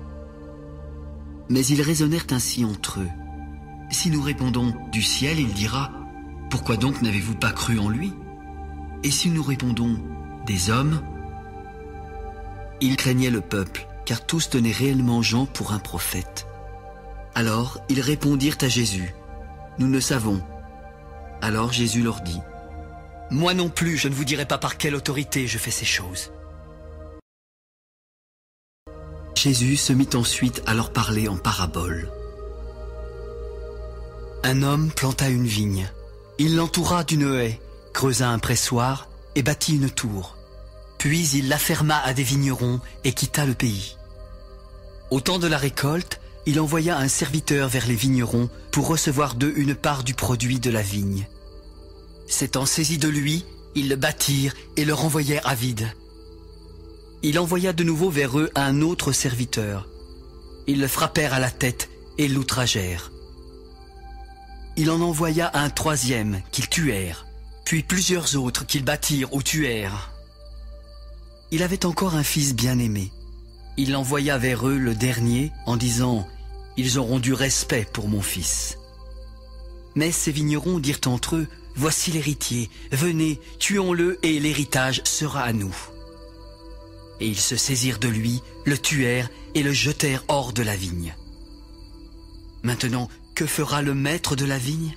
Mais ils raisonnèrent ainsi entre eux. Si nous répondons du ciel, il dira: pourquoi donc n'avez-vous pas cru en lui? Et si nous répondons des hommes? Ils craignaient le peuple, car tous tenaient réellement Jean pour un prophète. Alors ils répondirent à Jésus: nous ne savons. Alors Jésus leur dit: moi non plus, je ne vous dirai pas par quelle autorité je fais ces choses. Jésus se mit ensuite à leur parler en parabole. Un homme planta une vigne. Il l'entoura d'une haie, creusa un pressoir et bâtit une tour. Puis il la ferma à des vignerons et quitta le pays. Au temps de la récolte, il envoya un serviteur vers les vignerons pour recevoir d'eux une part du produit de la vigne. S'étant saisis de lui, ils le battirent et le renvoyèrent à vide. Il envoya de nouveau vers eux un autre serviteur. Ils le frappèrent à la tête et l'outragèrent. Il en envoya un troisième qu'ils tuèrent, puis plusieurs autres qu'ils battirent ou tuèrent. Il avait encore un fils bien-aimé. Il envoya vers eux le dernier en disant: « Ils auront du respect pour mon fils. » Mais ces vignerons dirent entre eux: « Voici l'héritier, venez, tuons-le et l'héritage sera à nous. » Et ils se saisirent de lui, le tuèrent et le jetèrent hors de la vigne. Maintenant, que fera le maître de la vigne?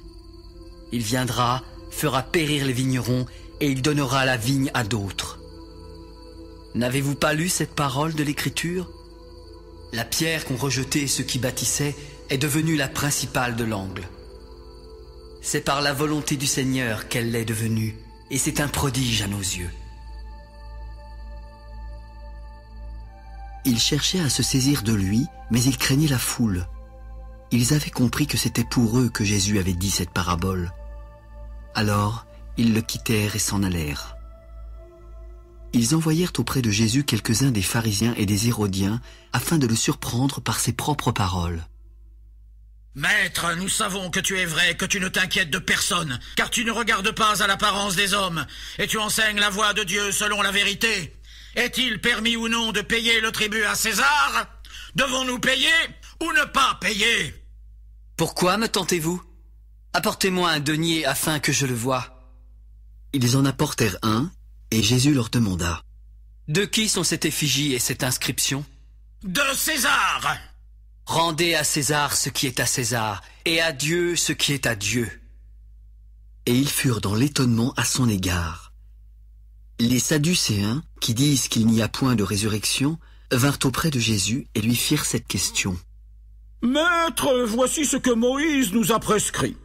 Il viendra, fera périr les vignerons et il donnera la vigne à d'autres. N'avez-vous pas lu cette parole de l'Écriture? La pierre qu'ont rejetée ceux qui bâtissaient est devenue la principale de l'angle. C'est par la volonté du Seigneur qu'elle l'est devenue, et c'est un prodige à nos yeux. Il cherchait à se saisir de lui, mais il craignait la foule. Ils avaient compris que c'était pour eux que Jésus avait dit cette parabole. Alors, ils le quittèrent et s'en allèrent. Ils envoyèrent auprès de Jésus quelques-uns des pharisiens et des hérodiens afin de le surprendre par ses propres paroles. « Maître, nous savons que tu es vrai, que tu ne t'inquiètes de personne, car tu ne regardes pas à l'apparence des hommes, et tu enseignes la voie de Dieu selon la vérité. Est-il permis ou non de payer le tribut à César? Devons-nous payer ou ne pas payer? » Pourquoi me tentez-vous? Apportez-moi un denier afin que je le voie. Ils en apportèrent un, et Jésus leur demanda. De qui sont cette effigie et cette inscription? De César. Rendez à César ce qui est à César, et à Dieu ce qui est à Dieu. Et ils furent dans l'étonnement à son égard. Les Sadducéens, qui disent qu'il n'y a point de résurrection, vinrent auprès de Jésus et lui firent cette question. « Maître, voici ce que Moïse nous a prescrit.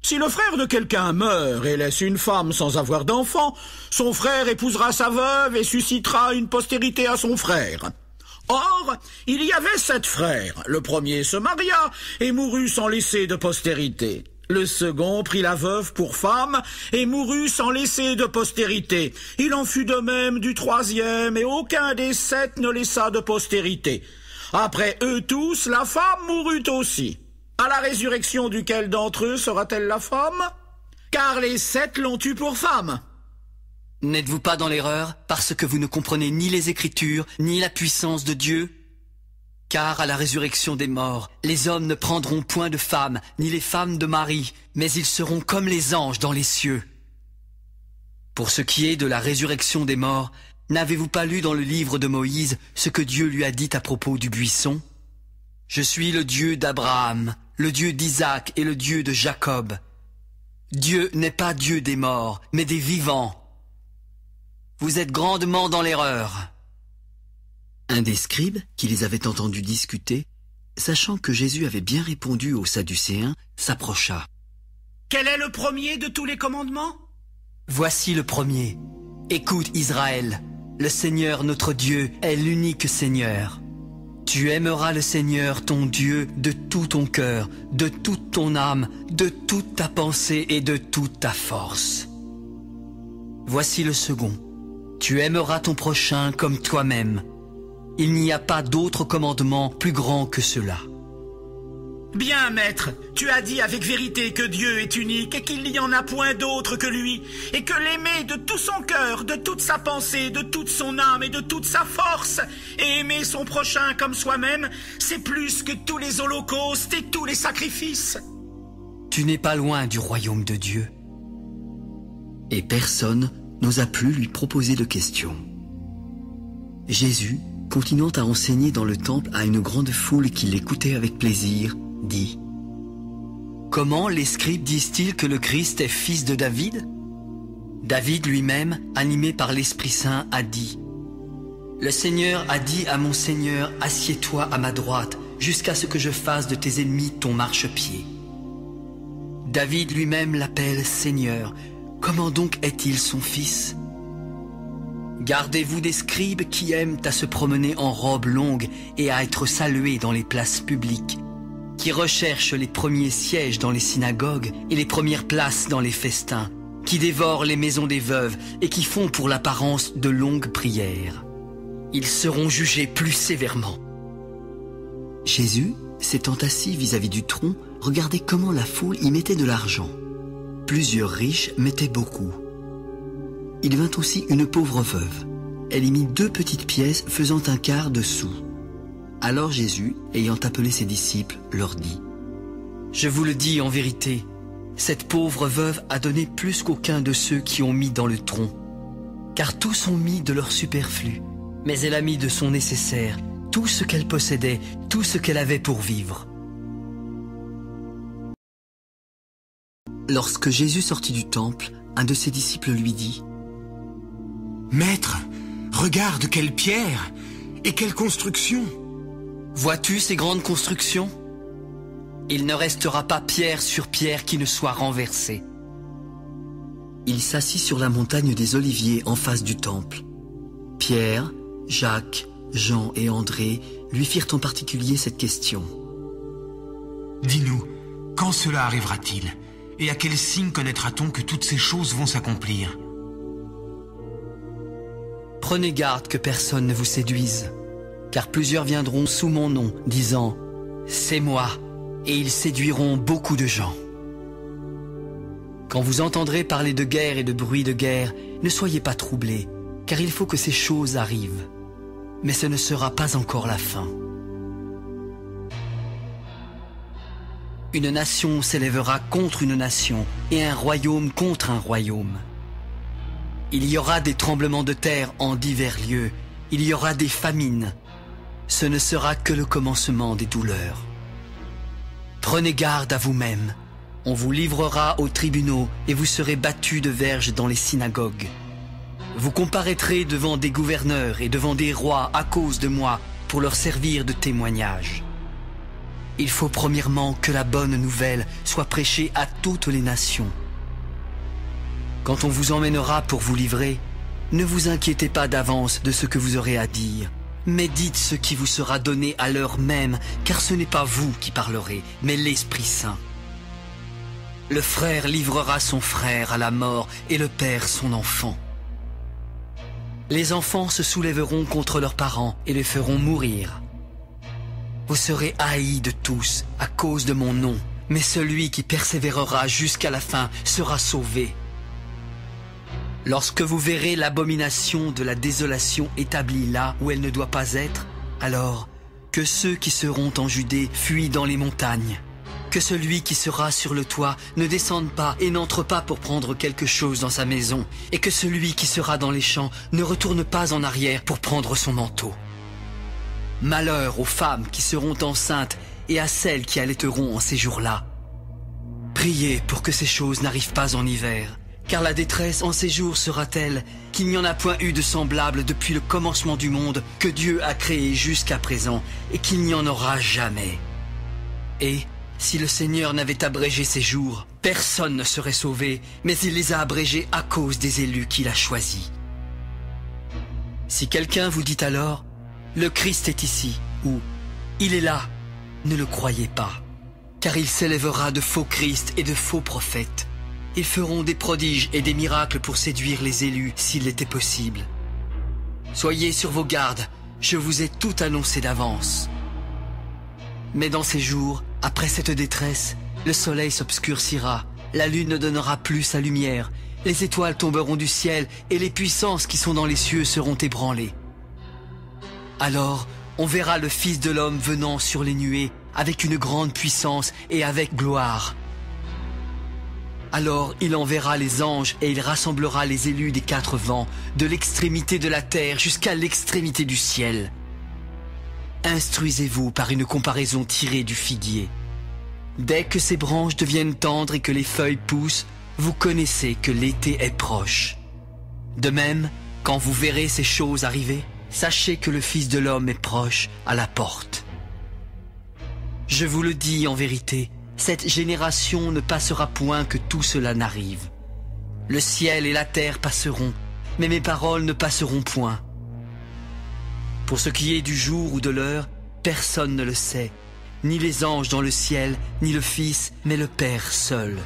Si le frère de quelqu'un meurt et laisse une femme sans avoir d'enfant, son frère épousera sa veuve et suscitera une postérité à son frère. Or, il y avait 7 frères. Le premier se maria et mourut sans laisser de postérité. Le second prit la veuve pour femme et mourut sans laisser de postérité. Il en fut de même du troisième, et aucun des 7 ne laissa de postérité. Après eux tous, la femme mourut aussi. À la résurrection duquel d'entre eux sera-t-elle la femme? Car les 7 l'ont eue pour femme. » N'êtes-vous pas dans l'erreur parce que vous ne comprenez ni les Écritures, ni la puissance de Dieu? Car à la résurrection des morts, les hommes ne prendront point de femmes, ni les femmes de mari, mais ils seront comme les anges dans les cieux. Pour ce qui est de la résurrection des morts, n'avez-vous pas lu dans le livre de Moïse ce que Dieu lui a dit à propos du buisson? Je suis le Dieu d'Abraham, le Dieu d'Isaac et le Dieu de Jacob. Dieu n'est pas Dieu des morts, mais des vivants. Vous êtes grandement dans l'erreur. Un des scribes, qui les avait entendus discuter, sachant que Jésus avait bien répondu aux Sadducéens, s'approcha. « Quel est le premier de tous les commandements? » Voici le premier. Écoute Israël, le Seigneur notre Dieu est l'unique Seigneur. Tu aimeras le Seigneur ton Dieu de tout ton cœur, de toute ton âme, de toute ta pensée et de toute ta force. Voici le second. Tu aimeras ton prochain comme toi-même. Il n'y a pas d'autre commandement plus grand que cela. Bien, maître, tu as dit avec vérité que Dieu est unique et qu'il n'y en a point d'autre que lui, et que l'aimer de tout son cœur, de toute sa pensée, de toute son âme et de toute sa force, et aimer son prochain comme soi-même, c'est plus que tous les holocaustes et tous les sacrifices. Tu n'es pas loin du royaume de Dieu. Et personne n'osa plus lui proposer de questions. Jésus, continuant à enseigner dans le temple à une grande foule qui l'écoutait avec plaisir, dit: Comment les scribes disent-ils que le Christ est fils de David? David lui-même, animé par l'Esprit Saint, a dit: Le Seigneur a dit à mon Seigneur, assieds-toi à ma droite, jusqu'à ce que je fasse de tes ennemis ton marchepied. David lui-même l'appelle Seigneur. Comment donc est-il son fils? Gardez-vous des scribes qui aiment à se promener en robe longue et à être salués dans les places publiques, qui recherchent les premiers sièges dans les synagogues et les premières places dans les festins, qui dévorent les maisons des veuves et qui font pour l'apparence de longues prières. Ils seront jugés plus sévèrement. Jésus, s'étant assis vis-à-vis du tronc, regardait comment la foule y mettait de l'argent. Plusieurs riches mettaient beaucoup. Il vint aussi une pauvre veuve. Elle y mit 2 petites pièces faisant un quart de sou. Alors Jésus, ayant appelé ses disciples, leur dit: Je vous le dis en vérité, cette pauvre veuve a donné plus qu'aucun de ceux qui ont mis dans le tronc. Car tous ont mis de leur superflu, mais elle a mis de son nécessaire, tout ce qu'elle possédait, tout ce qu'elle avait pour vivre. Lorsque Jésus sortit du temple, un de ses disciples lui dit: Maître, regarde quelle pierre et quelle construction! Vois-tu ces grandes constructions? Il ne restera pas pierre sur pierre qui ne soit renversée. Il s'assit sur la montagne des Oliviers en face du temple. Pierre, Jacques, Jean et André lui firent en particulier cette question: Dis-nous, quand cela arrivera-t-il? Et à quel signe connaîtra-t-on que toutes ces choses vont s'accomplir? Prenez garde que personne ne vous séduise, car plusieurs viendront sous mon nom, disant « C'est moi », et ils séduiront beaucoup de gens. Quand vous entendrez parler de guerre et de bruit de guerre, ne soyez pas troublés, car il faut que ces choses arrivent. Mais ce ne sera pas encore la fin. Une nation s'élèvera contre une nation, et un royaume contre un royaume. Il y aura des tremblements de terre en divers lieux, il y aura des famines. Ce ne sera que le commencement des douleurs. Prenez garde à vous-même. On vous livrera aux tribunaux et vous serez battus de verges dans les synagogues. Vous comparaîtrez devant des gouverneurs et devant des rois à cause de moi pour leur servir de témoignage. Il faut premièrement que la bonne nouvelle soit prêchée à toutes les nations. Quand on vous emmènera pour vous livrer, ne vous inquiétez pas d'avance de ce que vous aurez à dire, mais dites ce qui vous sera donné à l'heure même, car ce n'est pas vous qui parlerez, mais l'Esprit Saint. Le frère livrera son frère à la mort et le père son enfant. Les enfants se soulèveront contre leurs parents et les feront mourir. Vous serez haïs de tous à cause de mon nom, mais celui qui persévérera jusqu'à la fin sera sauvé. Lorsque vous verrez l'abomination de la désolation établie là où elle ne doit pas être, alors que ceux qui seront en Judée fuient dans les montagnes. Que celui qui sera sur le toit ne descende pas et n'entre pas pour prendre quelque chose dans sa maison, et que celui qui sera dans les champs ne retourne pas en arrière pour prendre son manteau. Malheur aux femmes qui seront enceintes et à celles qui allaiteront en ces jours-là. Priez pour que ces choses n'arrivent pas en hiver, car la détresse en ces jours sera telle qu'il n'y en a point eu de semblable depuis le commencement du monde que Dieu a créé jusqu'à présent, et qu'il n'y en aura jamais. Et si le Seigneur n'avait abrégé ces jours, personne ne serait sauvé, mais il les a abrégés à cause des élus qu'il a choisis. Si quelqu'un vous dit alors « Le Christ est ici » ou « Il est là », ne le croyez pas, car il s'élèvera de faux Christ et de faux prophètes. Ils feront des prodiges et des miracles pour séduire les élus s'il était possible. Soyez sur vos gardes, je vous ai tout annoncé d'avance. Mais dans ces jours, après cette détresse, le soleil s'obscurcira, la lune ne donnera plus sa lumière, les étoiles tomberont du ciel et les puissances qui sont dans les cieux seront ébranlées. Alors, on verra le Fils de l'homme venant sur les nuées avec une grande puissance et avec gloire. Alors il enverra les anges et il rassemblera les élus des quatre vents, de l'extrémité de la terre jusqu'à l'extrémité du ciel. Instruisez-vous par une comparaison tirée du figuier. Dès que ses branches deviennent tendres et que les feuilles poussent, vous connaissez que l'été est proche. De même, quand vous verrez ces choses arriver, sachez que le Fils de l'homme est proche à la porte. Je vous le dis en vérité, cette génération ne passera point que tout cela n'arrive. Le ciel et la terre passeront, mais mes paroles ne passeront point. Pour ce qui est du jour ou de l'heure, personne ne le sait, ni les anges dans le ciel, ni le Fils, mais le Père seul.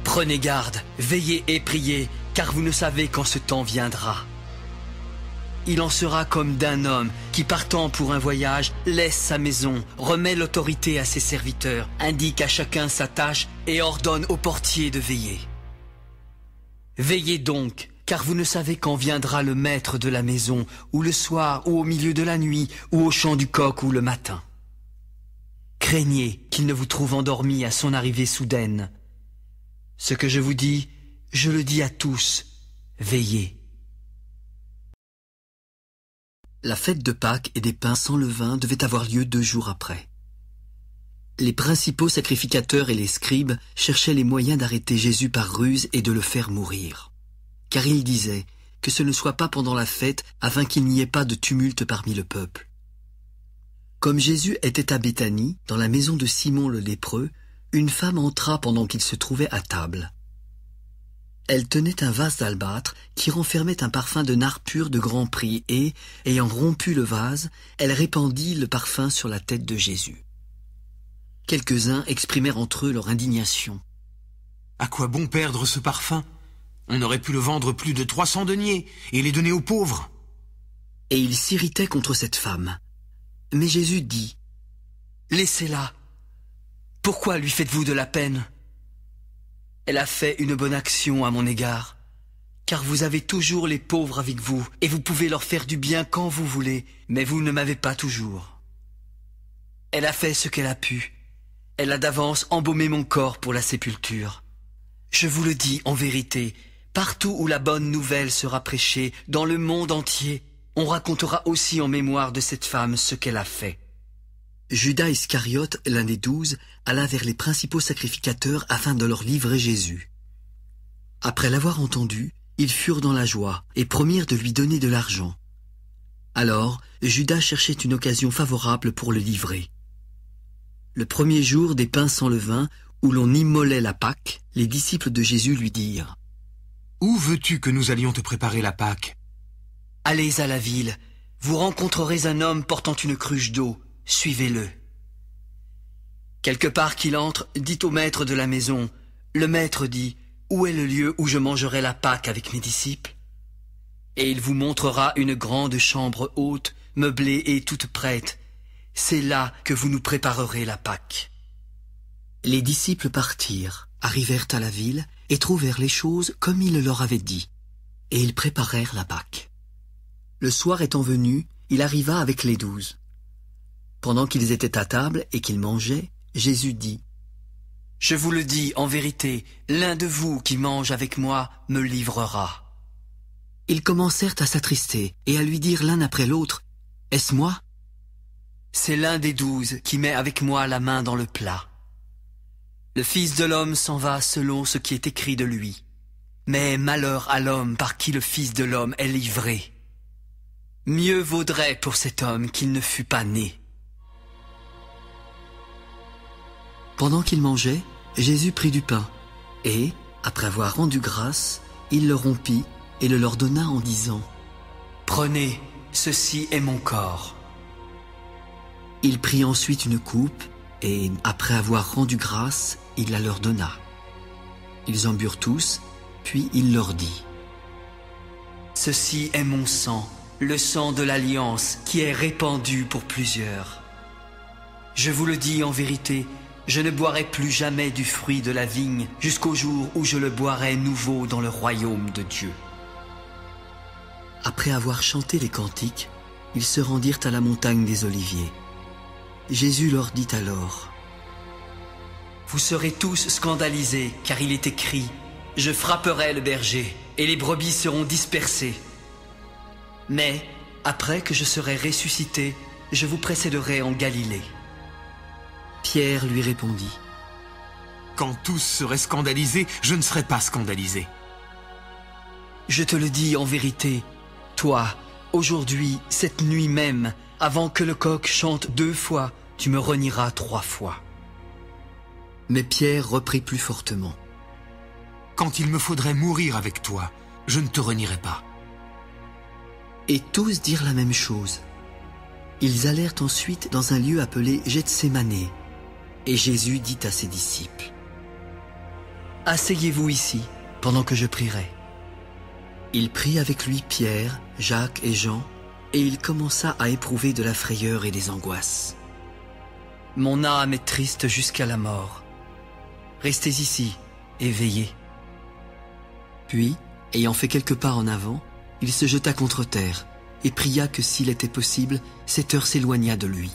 Prenez garde, veillez et priez, car vous ne savez quand ce temps viendra. Il en sera comme d'un homme qui, partant pour un voyage, laisse sa maison, remet l'autorité à ses serviteurs, indique à chacun sa tâche et ordonne au portier de veiller. Veillez donc, car vous ne savez quand viendra le maître de la maison, ou le soir, ou au milieu de la nuit, ou au chant du coq, ou le matin. Craignez qu'il ne vous trouve endormi à son arrivée soudaine. Ce que je vous dis, je le dis à tous, veillez. La fête de Pâques et des pains sans levain devait avoir lieu 2 jours après. Les principaux sacrificateurs et les scribes cherchaient les moyens d'arrêter Jésus par ruse et de le faire mourir. Car ils disaient que ce ne soit pas pendant la fête afin qu'il n'y ait pas de tumulte parmi le peuple. Comme Jésus était à Béthanie, dans la maison de Simon le lépreux, une femme entra pendant qu'il se trouvait à table. Elle tenait un vase d'albâtre qui renfermait un parfum de nard pur de grand prix et, ayant rompu le vase, elle répandit le parfum sur la tête de Jésus. Quelques-uns exprimèrent entre eux leur indignation. À quoi bon perdre ce parfum? On aurait pu le vendre plus de 300 deniers et les donner aux pauvres. Et ils s'irritaient contre cette femme. Mais Jésus dit, « Laissez-la. Pourquoi lui faites-vous de la peine? Elle a fait une bonne action à mon égard, car vous avez toujours les pauvres avec vous, et vous pouvez leur faire du bien quand vous voulez, mais vous ne m'avez pas toujours. Elle a fait ce qu'elle a pu. Elle a d'avance embaumé mon corps pour la sépulture. Je vous le dis en vérité, partout où la bonne nouvelle sera prêchée, dans le monde entier, on racontera aussi en mémoire de cette femme ce qu'elle a fait. » Judas Iscariote, l'un des 12, alla vers les principaux sacrificateurs afin de leur livrer Jésus. Après l'avoir entendu, ils furent dans la joie et promirent de lui donner de l'argent. Alors, Judas cherchait une occasion favorable pour le livrer. Le premier jour des pains sans levain, où l'on immolait la Pâque, les disciples de Jésus lui dirent, « Où veux-tu que nous allions te préparer la Pâque? » « Allez à la ville, vous rencontrerez un homme portant une cruche d'eau, suivez-le. Quelque part qu'il entre, dites au maître de la maison, le maître dit, où est le lieu où je mangerai la Pâque avec mes disciples? Et il vous montrera une grande chambre haute, meublée et toute prête. C'est là que vous nous préparerez la Pâque. » Les disciples partirent, arrivèrent à la ville et trouvèrent les choses comme il leur avait dit. Et ils préparèrent la Pâque. Le soir étant venu, il arriva avec les 12. Pendant qu'ils étaient à table et qu'ils mangeaient, Jésus dit, « Je vous le dis en vérité, l'un de vous qui mange avec moi me livrera. » Ils commencèrent à s'attrister et à lui dire l'un après l'autre, « Est-ce moi ?» C'est l'un des 12 qui met avec moi la main dans le plat. Le Fils de l'homme s'en va selon ce qui est écrit de lui. Mais malheur à l'homme par qui le Fils de l'homme est livré. Mieux vaudrait pour cet homme qu'il ne fût pas né. Pendant qu'ils mangeaient, Jésus prit du pain, et, après avoir rendu grâce, il le rompit et le leur donna en disant, « Prenez, ceci est mon corps. » Il prit ensuite une coupe, et, après avoir rendu grâce, il la leur donna. Ils en burent tous, puis il leur dit, « Ceci est mon sang, le sang de l'alliance qui est répandu pour plusieurs. Je vous le dis en vérité, je ne boirai plus jamais du fruit de la vigne jusqu'au jour où je le boirai nouveau dans le royaume de Dieu. » Après avoir chanté les cantiques, ils se rendirent à la montagne des Oliviers. Jésus leur dit alors, « Vous serez tous scandalisés, car il est écrit, « Je frapperai le berger, et les brebis seront dispersées. » Mais, après que je serai ressuscité, je vous précéderai en Galilée. Pierre lui répondit, « Quand tous seraient scandalisés, je ne serai pas scandalisé. » Je te le dis en vérité, toi, aujourd'hui, cette nuit même, avant que le coq chante 2 fois, tu me renieras 3 fois. Mais Pierre reprit plus fortement, « Quand il me faudrait mourir avec toi, je ne te renierai pas. » Et tous dirent la même chose. Ils allèrent ensuite dans un lieu appelé Gethsémané, et Jésus dit à ses disciples, « Asseyez-vous ici, pendant que je prierai. » Il prit avec lui Pierre, Jacques et Jean, et il commença à éprouver de la frayeur et des angoisses. « Mon âme est triste jusqu'à la mort. Restez ici et veillez. » Puis, ayant fait quelques pas en avant, il se jeta contre terre et pria que s'il était possible, cette heure s'éloignât de lui.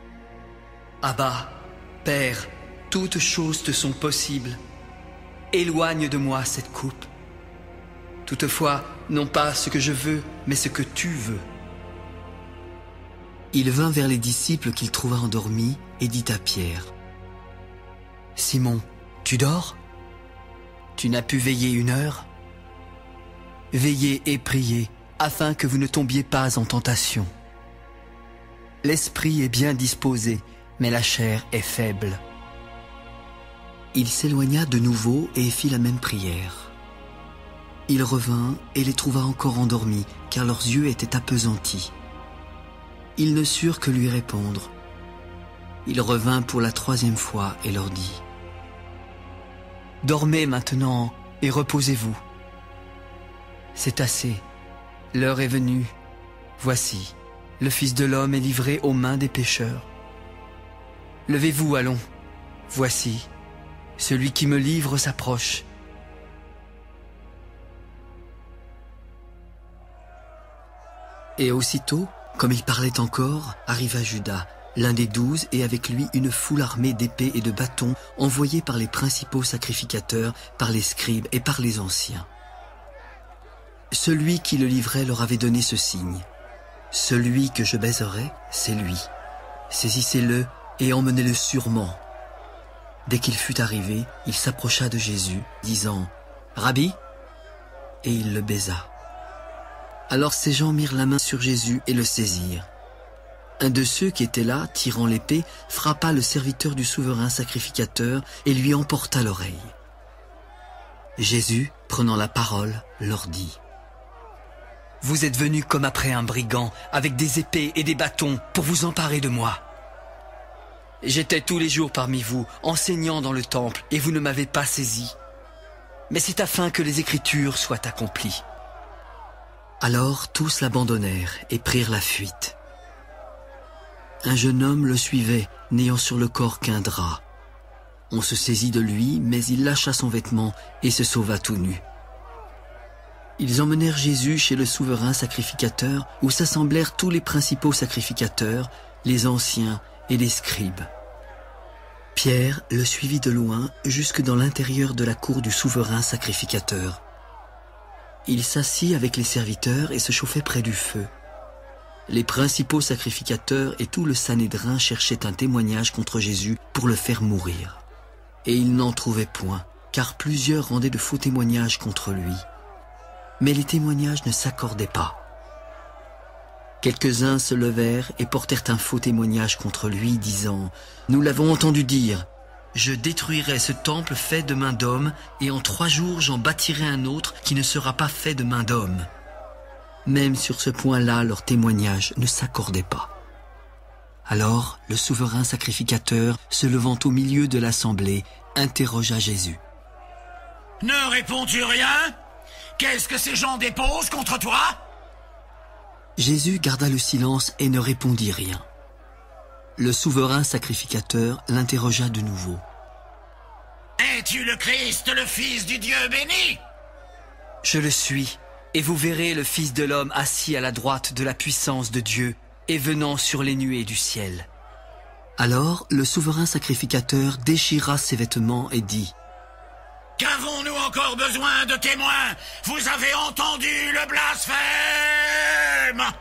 « Abba, Père, toutes choses te sont possibles. Éloigne de moi cette coupe. Toutefois, non pas ce que je veux, mais ce que tu veux. » Il vint vers les disciples qu'il trouva endormis et dit à Pierre, « Simon, tu dors? Tu n'as pu veiller 1 heure? Veillez et priez, afin que vous ne tombiez pas en tentation. L'esprit est bien disposé, mais la chair est faible. » Il s'éloigna de nouveau et fit la même prière. Il revint et les trouva encore endormis, car leurs yeux étaient appesantis. Ils ne surent que lui répondre. il revint pour la 3e fois et leur dit : « Dormez maintenant et reposez-vous. C'est assez, l'heure est venue. Voici, le Fils de l'homme est livré aux mains des pécheurs. Levez-vous, allons. Voici, celui qui me livre s'approche. » Et aussitôt, comme il parlait encore, arriva Judas, l'un des 12, et avec lui une foule armée d'épées et de bâtons, envoyés par les principaux sacrificateurs, par les scribes et par les anciens. Celui qui le livrait leur avait donné ce signe : « Celui que je baiserai, c'est lui. Saisissez-le et emmenez-le sûrement. » Dès qu'il fut arrivé, il s'approcha de Jésus, disant : « Rabbi !» Et il le baisa. Alors ces gens mirent la main sur Jésus et le saisirent. Un de ceux qui étaient là, tirant l'épée, frappa le serviteur du souverain sacrificateur et lui emporta l'oreille. Jésus, prenant la parole, leur dit : « Vous êtes venus comme après un brigand, avec des épées et des bâtons, pour vous emparer de moi. J'étais tous les jours parmi vous, enseignant dans le temple, et vous ne m'avez pas saisi. Mais c'est afin que les Écritures soient accomplies. » Alors tous l'abandonnèrent et prirent la fuite. Un jeune homme le suivait, n'ayant sur le corps qu'un drap. On se saisit de lui, mais il lâcha son vêtement et se sauva tout nu. Ils emmenèrent Jésus chez le souverain sacrificateur, où s'assemblèrent tous les principaux sacrificateurs, les anciens et les scribes. Pierre le suivit de loin jusque dans l'intérieur de la cour du souverain sacrificateur. Il s'assit avec les serviteurs et se chauffait près du feu. Les principaux sacrificateurs et tout le Sanhédrin cherchaient un témoignage contre Jésus pour le faire mourir. Et ils n'en trouvaient point, car plusieurs rendaient de faux témoignages contre lui. Mais les témoignages ne s'accordaient pas. Quelques-uns se levèrent et portèrent un faux témoignage contre lui, disant : « Nous l'avons entendu dire, je détruirai ce temple fait de main d'homme, et en 3 jours j'en bâtirai un autre qui ne sera pas fait de main d'homme. » Même sur ce point-là, leurs témoignages ne s'accordaient pas. Alors le souverain sacrificateur, se levant au milieu de l'assemblée, interrogea Jésus. « Ne réponds-tu rien ? Qu'est-ce que ces gens déposent contre toi ?» Jésus garda le silence et ne répondit rien. Le souverain sacrificateur l'interrogea de nouveau. « Es-tu le Christ, le Fils du Dieu béni ?»« Je le suis, et vous verrez le Fils de l'homme assis à la droite de la puissance de Dieu et venant sur les nuées du ciel. » Alors le souverain sacrificateur déchira ses vêtements et dit : « Qu'avons-nous encore besoin de témoins ? Vous avez entendu le blasphème !»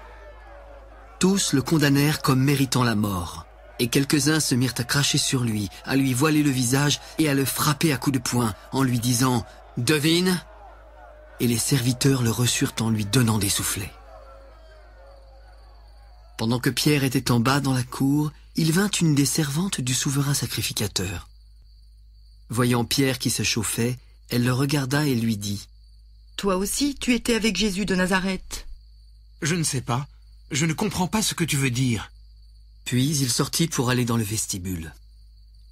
Tous le condamnèrent comme méritant la mort, et quelques-uns se mirent à cracher sur lui, à lui voiler le visage et à le frapper à coups de poing, en lui disant « Devine !» Et les serviteurs le reçurent en lui donnant des soufflets. Pendant que Pierre était en bas dans la cour, il vint une des servantes du souverain sacrificateur. Voyant Pierre qui se chauffait, elle le regarda et lui dit : « Toi aussi, tu étais avec Jésus de Nazareth. » « Je ne sais pas. Je ne comprends pas ce que tu veux dire. » Puis il sortit pour aller dans le vestibule.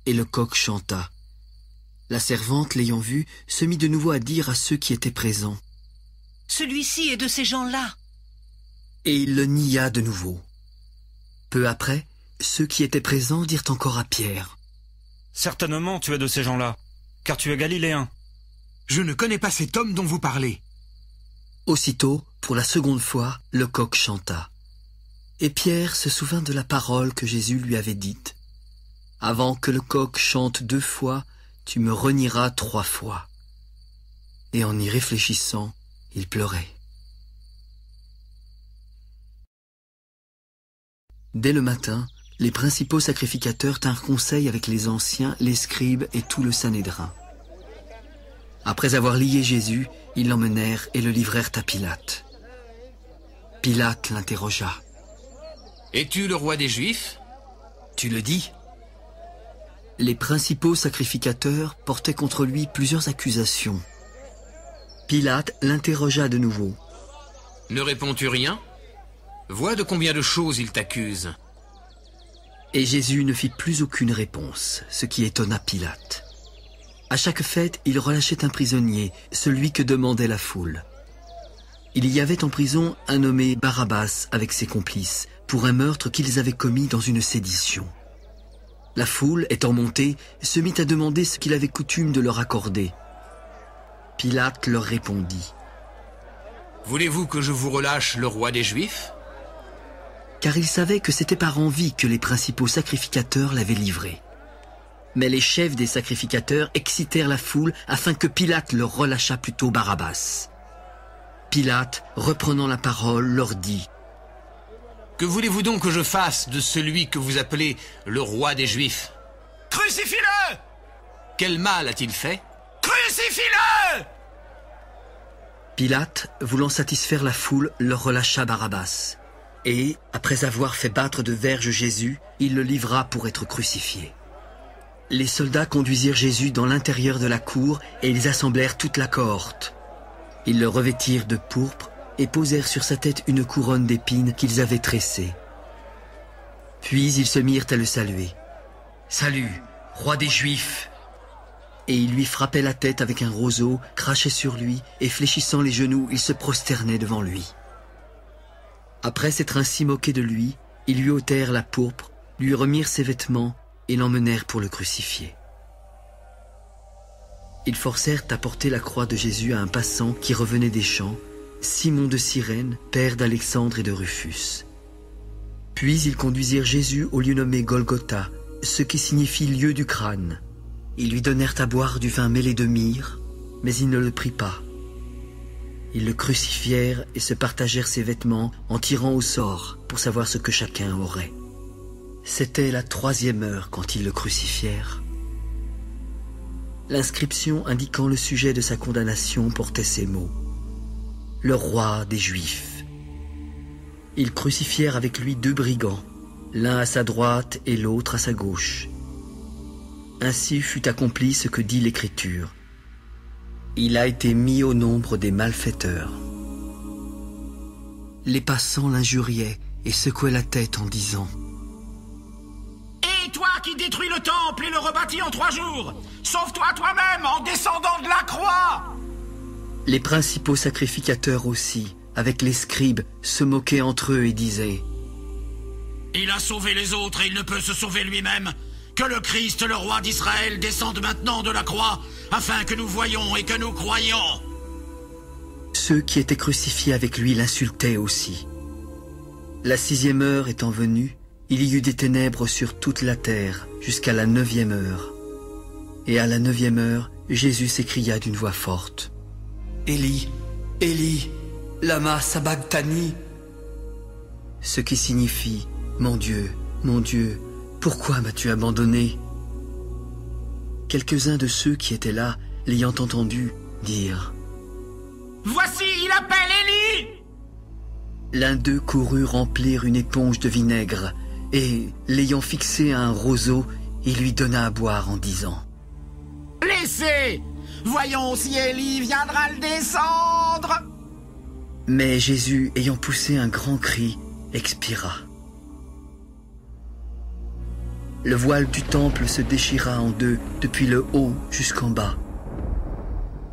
Et le coq chanta. La servante, l'ayant vu, se mit de nouveau à dire à ceux qui étaient présents : « Celui-ci est de ces gens-là. » Et il le nia de nouveau. Peu après, ceux qui étaient présents dirent encore à Pierre : « Certainement tu es de ces gens-là, car tu es galiléen. » « Je ne connais pas cet homme dont vous parlez. » Aussitôt, pour la 2e fois, le coq chanta. Et Pierre se souvint de la parole que Jésus lui avait dite : « Avant que le coq chante 2 fois, tu me renieras 3 fois. » Et en y réfléchissant, il pleurait. Dès le matin, les principaux sacrificateurs tinrent conseil avec les anciens, les scribes et tout le Sanhédrin. Après avoir lié Jésus, ils l'emmenèrent et le livrèrent à Pilate. Pilate l'interrogea. « Es-tu le roi des Juifs ?» ?»« Tu le dis. » Les principaux sacrificateurs portaient contre lui plusieurs accusations. Pilate l'interrogea de nouveau. « Ne réponds-tu rien ? Vois de combien de choses il t'accuse. » Et Jésus ne fit plus aucune réponse, ce qui étonna Pilate. À chaque fête, il relâchait un prisonnier, celui que demandait la foule. Il y avait en prison un nommé Barabbas avec ses complices, pour un meurtre qu'ils avaient commis dans une sédition. La foule, étant montée, se mit à demander ce qu'il avait coutume de leur accorder. Pilate leur répondit. « Voulez-vous que je vous relâche le roi des Juifs ?» Car il savait que c'était par envie que les principaux sacrificateurs l'avaient livré. Mais les chefs des sacrificateurs excitèrent la foule afin que Pilate leur relâchât plutôt Barabbas. Pilate, reprenant la parole, leur dit « Que voulez-vous donc que je fasse de celui que vous appelez le roi des Juifs ?»« Crucifie-le » !« Quel mal a-t-il fait ?»« Crucifie-le » Pilate, voulant satisfaire la foule, leur relâcha Barabbas. Et, après avoir fait battre de verges Jésus, il le livra pour être crucifié. Les soldats conduisirent Jésus dans l'intérieur de la cour et ils assemblèrent toute la cohorte. Ils le revêtirent de pourpre et posèrent sur sa tête une couronne d'épines qu'ils avaient tressée. Puis ils se mirent à le saluer. « Salut, roi des Juifs !» Et ils lui frappaient la tête avec un roseau, crachaient sur lui et fléchissant les genoux, ils se prosternaient devant lui. Après s'être ainsi moqués de lui, ils lui ôtèrent la pourpre, lui remirent ses vêtements et l'emmenèrent pour le crucifier. Ils forcèrent à porter la croix de Jésus à un passant qui revenait des champs, Simon de Cyrène, père d'Alexandre et de Rufus. Puis ils conduisirent Jésus au lieu nommé Golgotha, ce qui signifie lieu du crâne. Ils lui donnèrent à boire du vin mêlé de myrrhe, mais il ne le prit pas. Ils le crucifièrent et se partagèrent ses vêtements en tirant au sort pour savoir ce que chacun aurait. C'était la 3e heure quand ils le crucifièrent. L'inscription indiquant le sujet de sa condamnation portait ces mots. « Le roi des Juifs ». Ils crucifièrent avec lui 2 brigands, l'un à sa droite et l'autre à sa gauche. Ainsi fut accompli ce que dit l'Écriture. Il a été mis au nombre des malfaiteurs. Les passants l'injuriaient et secouaient la tête en disant « Et toi qui détruis le temple et le rebâtis en 3 jours, sauve-toi toi-même en descendant de la croix !» Les principaux sacrificateurs aussi, avec les scribes, se moquaient entre eux et disaient « Il a sauvé les autres et il ne peut se sauver lui-même. Que le Christ, le roi d'Israël, descende maintenant de la croix, afin que nous voyions et que nous croyions. » Ceux qui étaient crucifiés avec lui l'insultaient aussi. La 6e heure étant venue, il y eut des ténèbres sur toute la terre, jusqu'à la 9e heure. Et à la 9e heure, Jésus s'écria d'une voix forte. « Élie, Élie, lama sabachthani » ce qui signifie « Mon Dieu, pourquoi m'as-tu abandonné ?» Quelques-uns de ceux qui étaient là, l'ayant entendu, dirent « Voici, il appelle Élie !» L'un d'eux courut remplir une éponge de vinaigre, et, l'ayant fixé à un roseau, il lui donna à boire en disant « Laissez! Voyons si Élie viendra le descendre !» Mais Jésus, ayant poussé un grand cri, expira. Le voile du temple se déchira en 2, depuis le haut jusqu'en bas.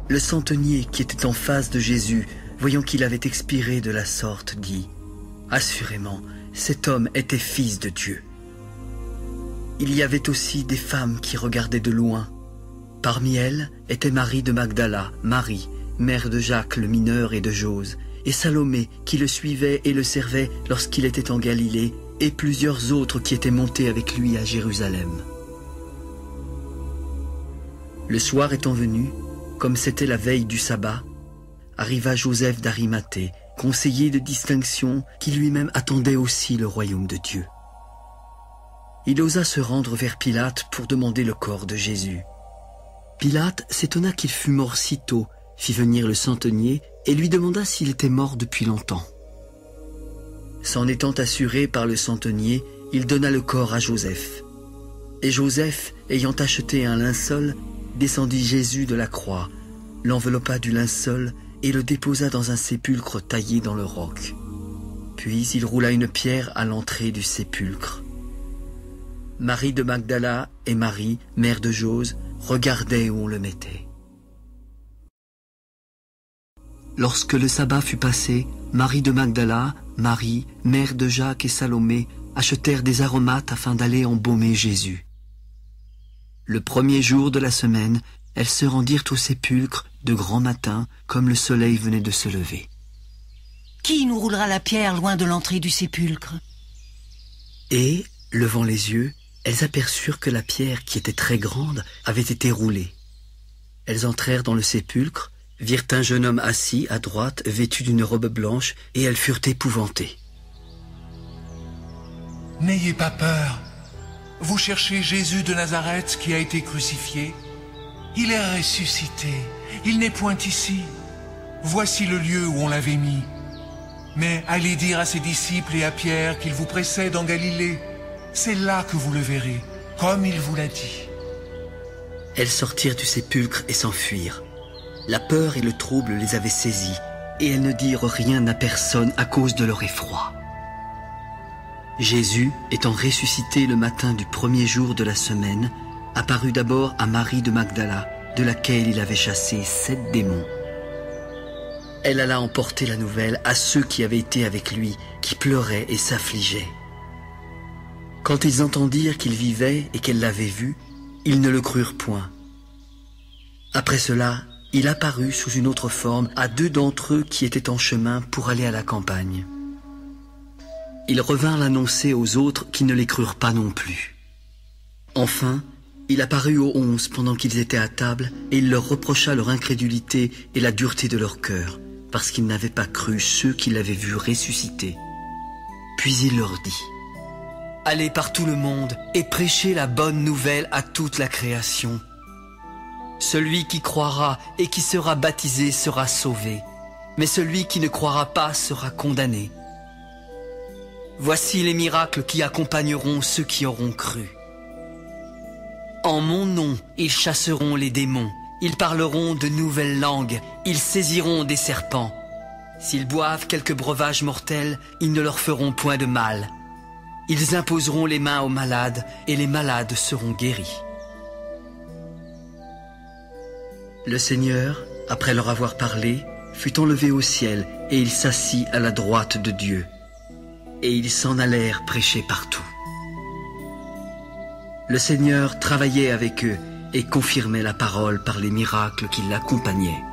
Le centenier qui était en face de Jésus, voyant qu'il avait expiré de la sorte, dit « Assurément, cet homme était fils de Dieu. » Il y avait aussi des femmes qui regardaient de loin. Parmi elles était Marie de Magdala, Marie, mère de Jacques le mineur et de Jose, et Salomé qui le suivait et le servait lorsqu'il était en Galilée, et plusieurs autres qui étaient montés avec lui à Jérusalem. Le soir étant venu, comme c'était la veille du sabbat, arriva Joseph d'Arimathée, conseiller de distinction, qui lui-même attendait aussi le royaume de Dieu. Il osa se rendre vers Pilate pour demander le corps de Jésus. Pilate s'étonna qu'il fût mort si tôt, fit venir le centenier et lui demanda s'il était mort depuis longtemps. S'en étant assuré par le centenier, il donna le corps à Joseph. Et Joseph, ayant acheté un linceul, descendit Jésus de la croix, l'enveloppa du linceul et le déposa dans un sépulcre taillé dans le roc. Puis il roula une pierre à l'entrée du sépulcre. Marie de Magdala et Marie, mère de Jose, regardaient où on le mettait. Lorsque le sabbat fut passé, Marie de Magdala, Marie, mère de Jacques et Salomé, achetèrent des aromates afin d'aller embaumer Jésus. Le premier jour de la semaine, elles se rendirent au sépulcre de grand matin, comme le soleil venait de se lever. Qui nous roulera la pierre loin de l'entrée du sépulcre? Et, levant les yeux, elles aperçurent que la pierre, qui était très grande, avait été roulée. Elles entrèrent dans le sépulcre, virent un jeune homme assis à droite, vêtu d'une robe blanche, et elles furent épouvantées. « N'ayez pas peur. Vous cherchez Jésus de Nazareth qui a été crucifié. Il est ressuscité. Il n'est point ici. Voici le lieu où on l'avait mis. Mais allez dire à ses disciples et à Pierre qu'il vous précède en Galilée. C'est là que vous le verrez, comme il vous l'a dit. » Elles sortirent du sépulcre et s'enfuirent. La peur et le trouble les avaient saisies, et elles ne dirent rien à personne à cause de leur effroi. Jésus, étant ressuscité le matin du premier jour de la semaine, apparut d'abord à Marie de Magdala, de laquelle il avait chassé 7 démons. Elle alla emporter la nouvelle à ceux qui avaient été avec lui, qui pleuraient et s'affligeaient. Quand ils entendirent qu'il vivait et qu'elle l'avait vu, ils ne le crurent point. Après cela, il apparut sous une autre forme à 2 d'entre eux qui étaient en chemin pour aller à la campagne. Il revint l'annoncer aux autres qui ne les crurent pas non plus. Enfin, il apparut aux 11 pendant qu'ils étaient à table et il leur reprocha leur incrédulité et la dureté de leur cœur, parce qu'ils n'avaient pas cru ceux qui l'avaient vu ressusciter. Puis il leur dit: « Allez par tout le monde et prêchez la bonne nouvelle à toute la création. Celui qui croira et qui sera baptisé sera sauvé, mais celui qui ne croira pas sera condamné. Voici les miracles qui accompagneront ceux qui auront cru. En mon nom, ils chasseront les démons, ils parleront de nouvelles langues, ils saisiront des serpents. S'ils boivent quelques breuvages mortels, ils ne leur feront point de mal. Ils imposeront les mains aux malades, et les malades seront guéris. » Le Seigneur, après leur avoir parlé, fut enlevé au ciel, et il s'assit à la droite de Dieu. Et ils s'en allèrent prêcher partout. Le Seigneur travaillait avec eux et confirmait la parole par les miracles qui l'accompagnaient.